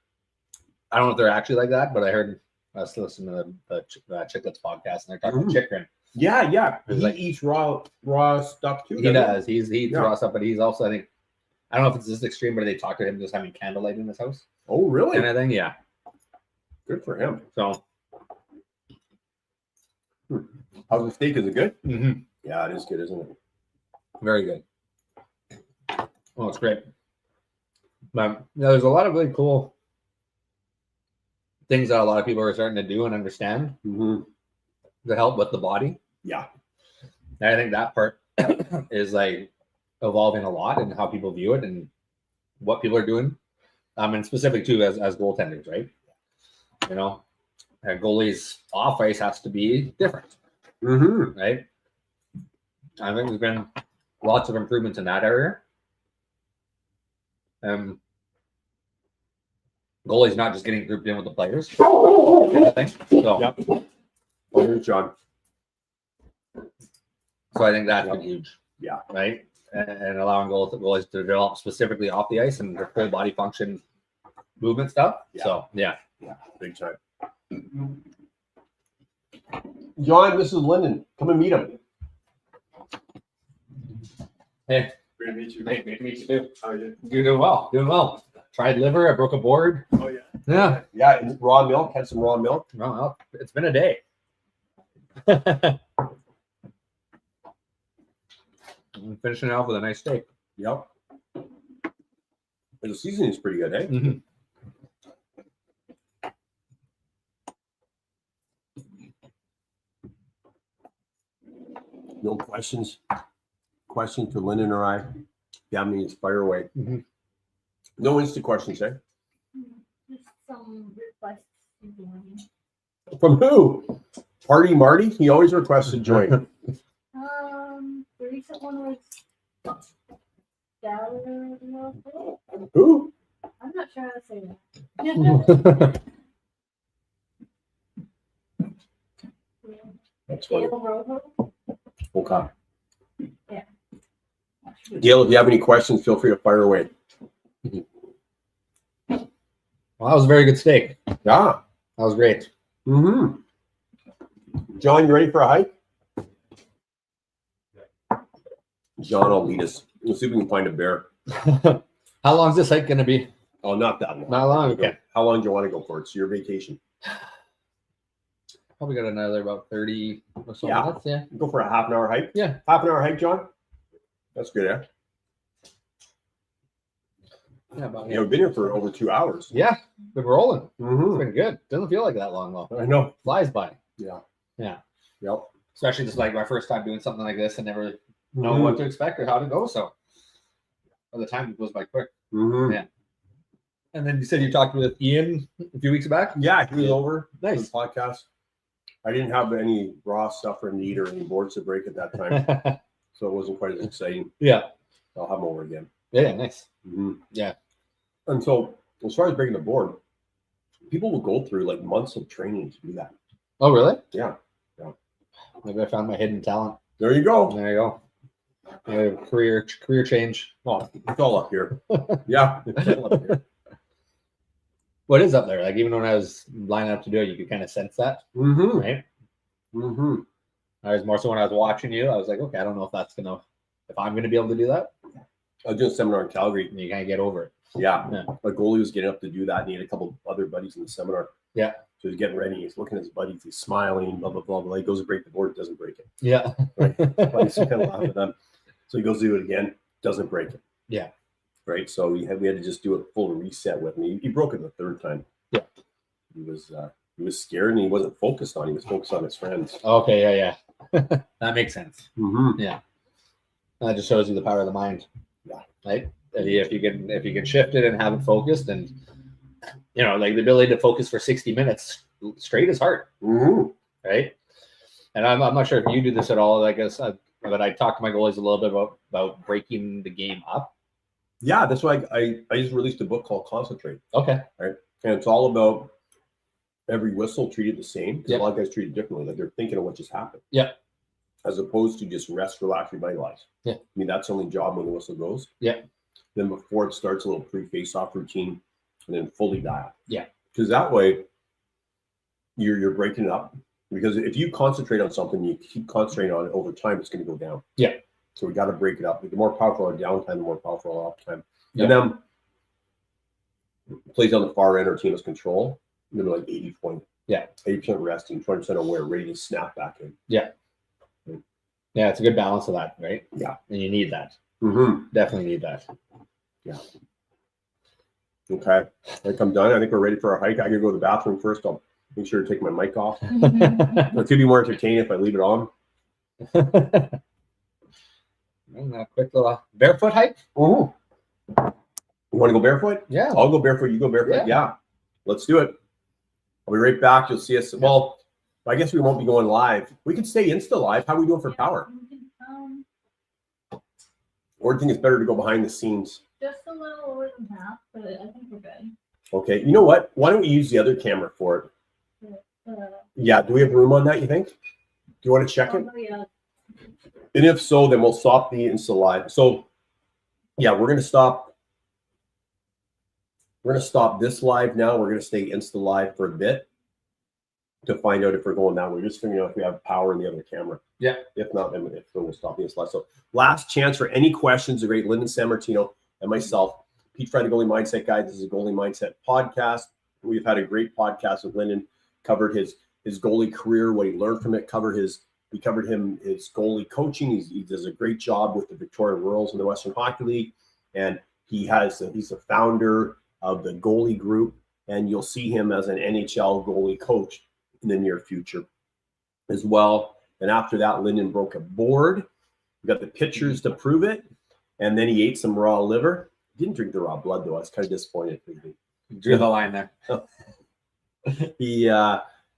I don't know if they're actually like that, but I heard I was listening to the Chicklets podcast and they're talking about Chikrin. Yeah. It's He like- eats raw stuff too. He does. He eats Yeah. raw stuff, but he's also, I think, I don't know if it's this extreme, but they talk to him just having candlelight in his house. Oh, really? And I think, yeah. Good for him. So, How's the steak? Is it good? mhm. Yeah, it is good, isn't it? Very good. Oh, it's great. But there's a lot of really cool things that a lot of people are starting to do and understand Mm-hmm. to help with the body. Yeah. And I think that part is like evolving a lot in how people view it and what people are doing. And specific too as goaltenders, right? You know, a goalie's off ice has to be different, Mm-hmm. right? I think there's been lots of improvements in that area. Goalie's not just getting grouped in with the players. I think. So, Yep. Oh, here's John. so I think that's been huge. Yeah. Right. And allowing goalies to develop specifically off the ice and their full body function movement stuff. Yeah. So yeah. Yeah, big time. John, this is Lynden. Come and meet him. Hey. Great to meet you. Great to meet you too. How are you? You're doing well. Doing well. Tried liver. I broke a board. Oh yeah. Yeah. Yeah, and raw milk. Had some raw milk. Well, it's been a day. I'm finishing it off with a nice steak. Yep. And the seasoning is pretty good, eh? Mhm. No questions. Questions for Lynden or I? Yeah, I mean, it's fire away. Mhm. No instant questions, eh? Just some requests. to join. From who? Party Marty? He always requests to join. The recent one was Dallas. Who? I'm not sure how to say that. That's funny. Dale Rojo. Okay. Yeah. Gail, if you have any questions, feel free to fire away. Well, that was a very good steak. Yeah. That was great. Mm-hmm. John, you ready for a hike? John will lead us. We'll see if we can find a bear. How long is this hike going to be? Oh, not that long. Not long? Okay. How long do you want to go for? It's your vacation. Probably got another about 30 or so Yeah. minutes. Yeah. Go for a half an hour hike? Yeah. Half an hour hike, John? That's good, eh? Yeah. About, Yeah, we've been here for over 2 hours. yeah. Been rolling. It's Mm-hmm. been good. Doesn't feel like that long though. I know. Flies by. Yeah. Yeah. Yep. Especially just like my first time doing something like this and never know Mhm. what to expect or how to go. So by the time it goes by quick. Mhm. Yeah. And then you said you talked with Ian a few weeks back. Yeah, he was over. Nice. For the podcast. I didn't have any raw stuff for him to eat or any boards to break at that time, so it wasn't quite as exciting. Yeah. I'll have him over again. Yeah. Nice. Mm-hmm. Yeah. And so, as far as breaking the board, people will go through like months of training to do that. Oh, really? Yeah. Maybe I found my hidden talent. There you go. There you go. Career change. Oh, it's all up here. Yeah. It's all up here. What is up there? Like even when I was lining up to do it, you could kind of sense that, Mm-hmm. right? Mm-hmm. I was more so when I was watching you, I was like, okay, I don't know if I'm gonna be able to do that. I was doing a seminar in Calgary. And you kind of get over it. Yeah. Yeah. A goalie was getting up to do that, and he had a couple other buddies in the seminar. Yeah. So he's getting ready. He's looking at his buddies. He's smiling, blah, blah, blah, blah. He goes to break the board, doesn't break it. Yeah. Buddies kind of laugh at them. So he goes to do it again, doesn't break it. Yeah. Right. So we had to just do a full reset with me. He broke it the third time. Yeah. He was scared and he wasn't focused on. He was focused on his friends. Okay. Yeah. That makes sense. Mm-hmm. That just shows you the power of the mind. Yeah. Right. If you can shift it and have it focused, and like the ability to focus for 60 minutes straight is hard. Mm-hmm. Right. And I'm not sure if you do this at all. I guess I But I talked to my goalies a little bit about breaking the game up. Yeah, that's why I just released a book called Concentrate. Okay. And it's all about every whistle treated the same. Because Yep. a lot of guys treat it differently. Like they're thinking of what just happened. Yeah. As opposed to just rest, relax, revitalize. Yeah. I mean, that's the only job when the whistle goes. Yeah. Then before it starts, a little pre-face-off routine, and then fully dial. Yeah. Because that way, you're breaking it up. Because if you concentrate on something, you keep concentrating on it over time, it's going to go down. Yeah. So we got to break it up. The more powerful our downtime, the more powerful our uptime. Yeah. And then plays on the far end, our team has control. And then like 80-20. Yeah. 80% resting, 20% aware, ready to snap back in. Yeah. Yeah, it's a good balance of that, right? Yeah. And you need that. Mm-hmm. Definitely need that. Yeah. Okay. I think I'm done. I think we're ready for our hike. I gotta go to the bathroom first. I'll make sure to take my mic off. It could be more entertaining if I leave it on. And a quick little barefoot hike. Oh. You want to go barefoot? Yeah. I'll go barefoot. You go barefoot. Yeah. Let's do it. I'll be right back. You'll see us. Well, I guess we won't be going live. We could stay Insta live. How are we doing for power? Or do you think it's better to go behind the scenes? Just a little over than half, but I think we're good. Okay. You know what? Why don't we use the other camera for it? Yeah. Do we have room on that, you think? Do you want to check it? Yeah. And if so, then we'll stop the Insta live. So, yeah, we're going to stop. We're going to stop this live now. We're going to stay Insta live for a bit to find out if we're going that way. We're just figuring out if we have power in the other camera. Yeah. If not, then we'll stop the Insta live. So, last chance for any questions. The great Lynden Sammartino and myself, Pete Fry, the Goalie Mindset Guy. This is a Goalie Mindset podcast. We've had a great podcast with Lynden. Covered his goalie career, what he learned from it. We covered his goalie coaching. He does a great job with the Victoria Royals in the Western Hockey League, and he's the founder of the Goalie Group, and you'll see him as an NHL goalie coach in the near future as well. And after that, Lynden broke a board. We got the pictures to prove it, and then he ate some raw liver. Didn't drink the raw blood though. I was kind of disappointed. Drew the line there. He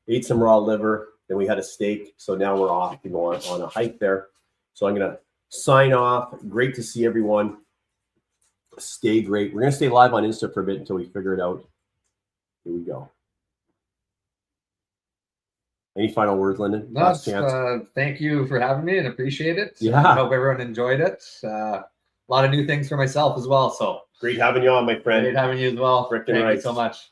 ate some raw liver. Then we had a steak. So now we're off to go on a hike there. So I'm going to sign off. Great to see everyone. Stay great. We're going to stay live on Insta for a bit until we figure it out. Here we go. Any final words, Lynden? Last chance. Thank you for having me and appreciate it. Yeah. I hope everyone enjoyed it. A lot of new things for myself as well. So Great having you on, my friend. great having you as well. Frickin' Thank right. you so much.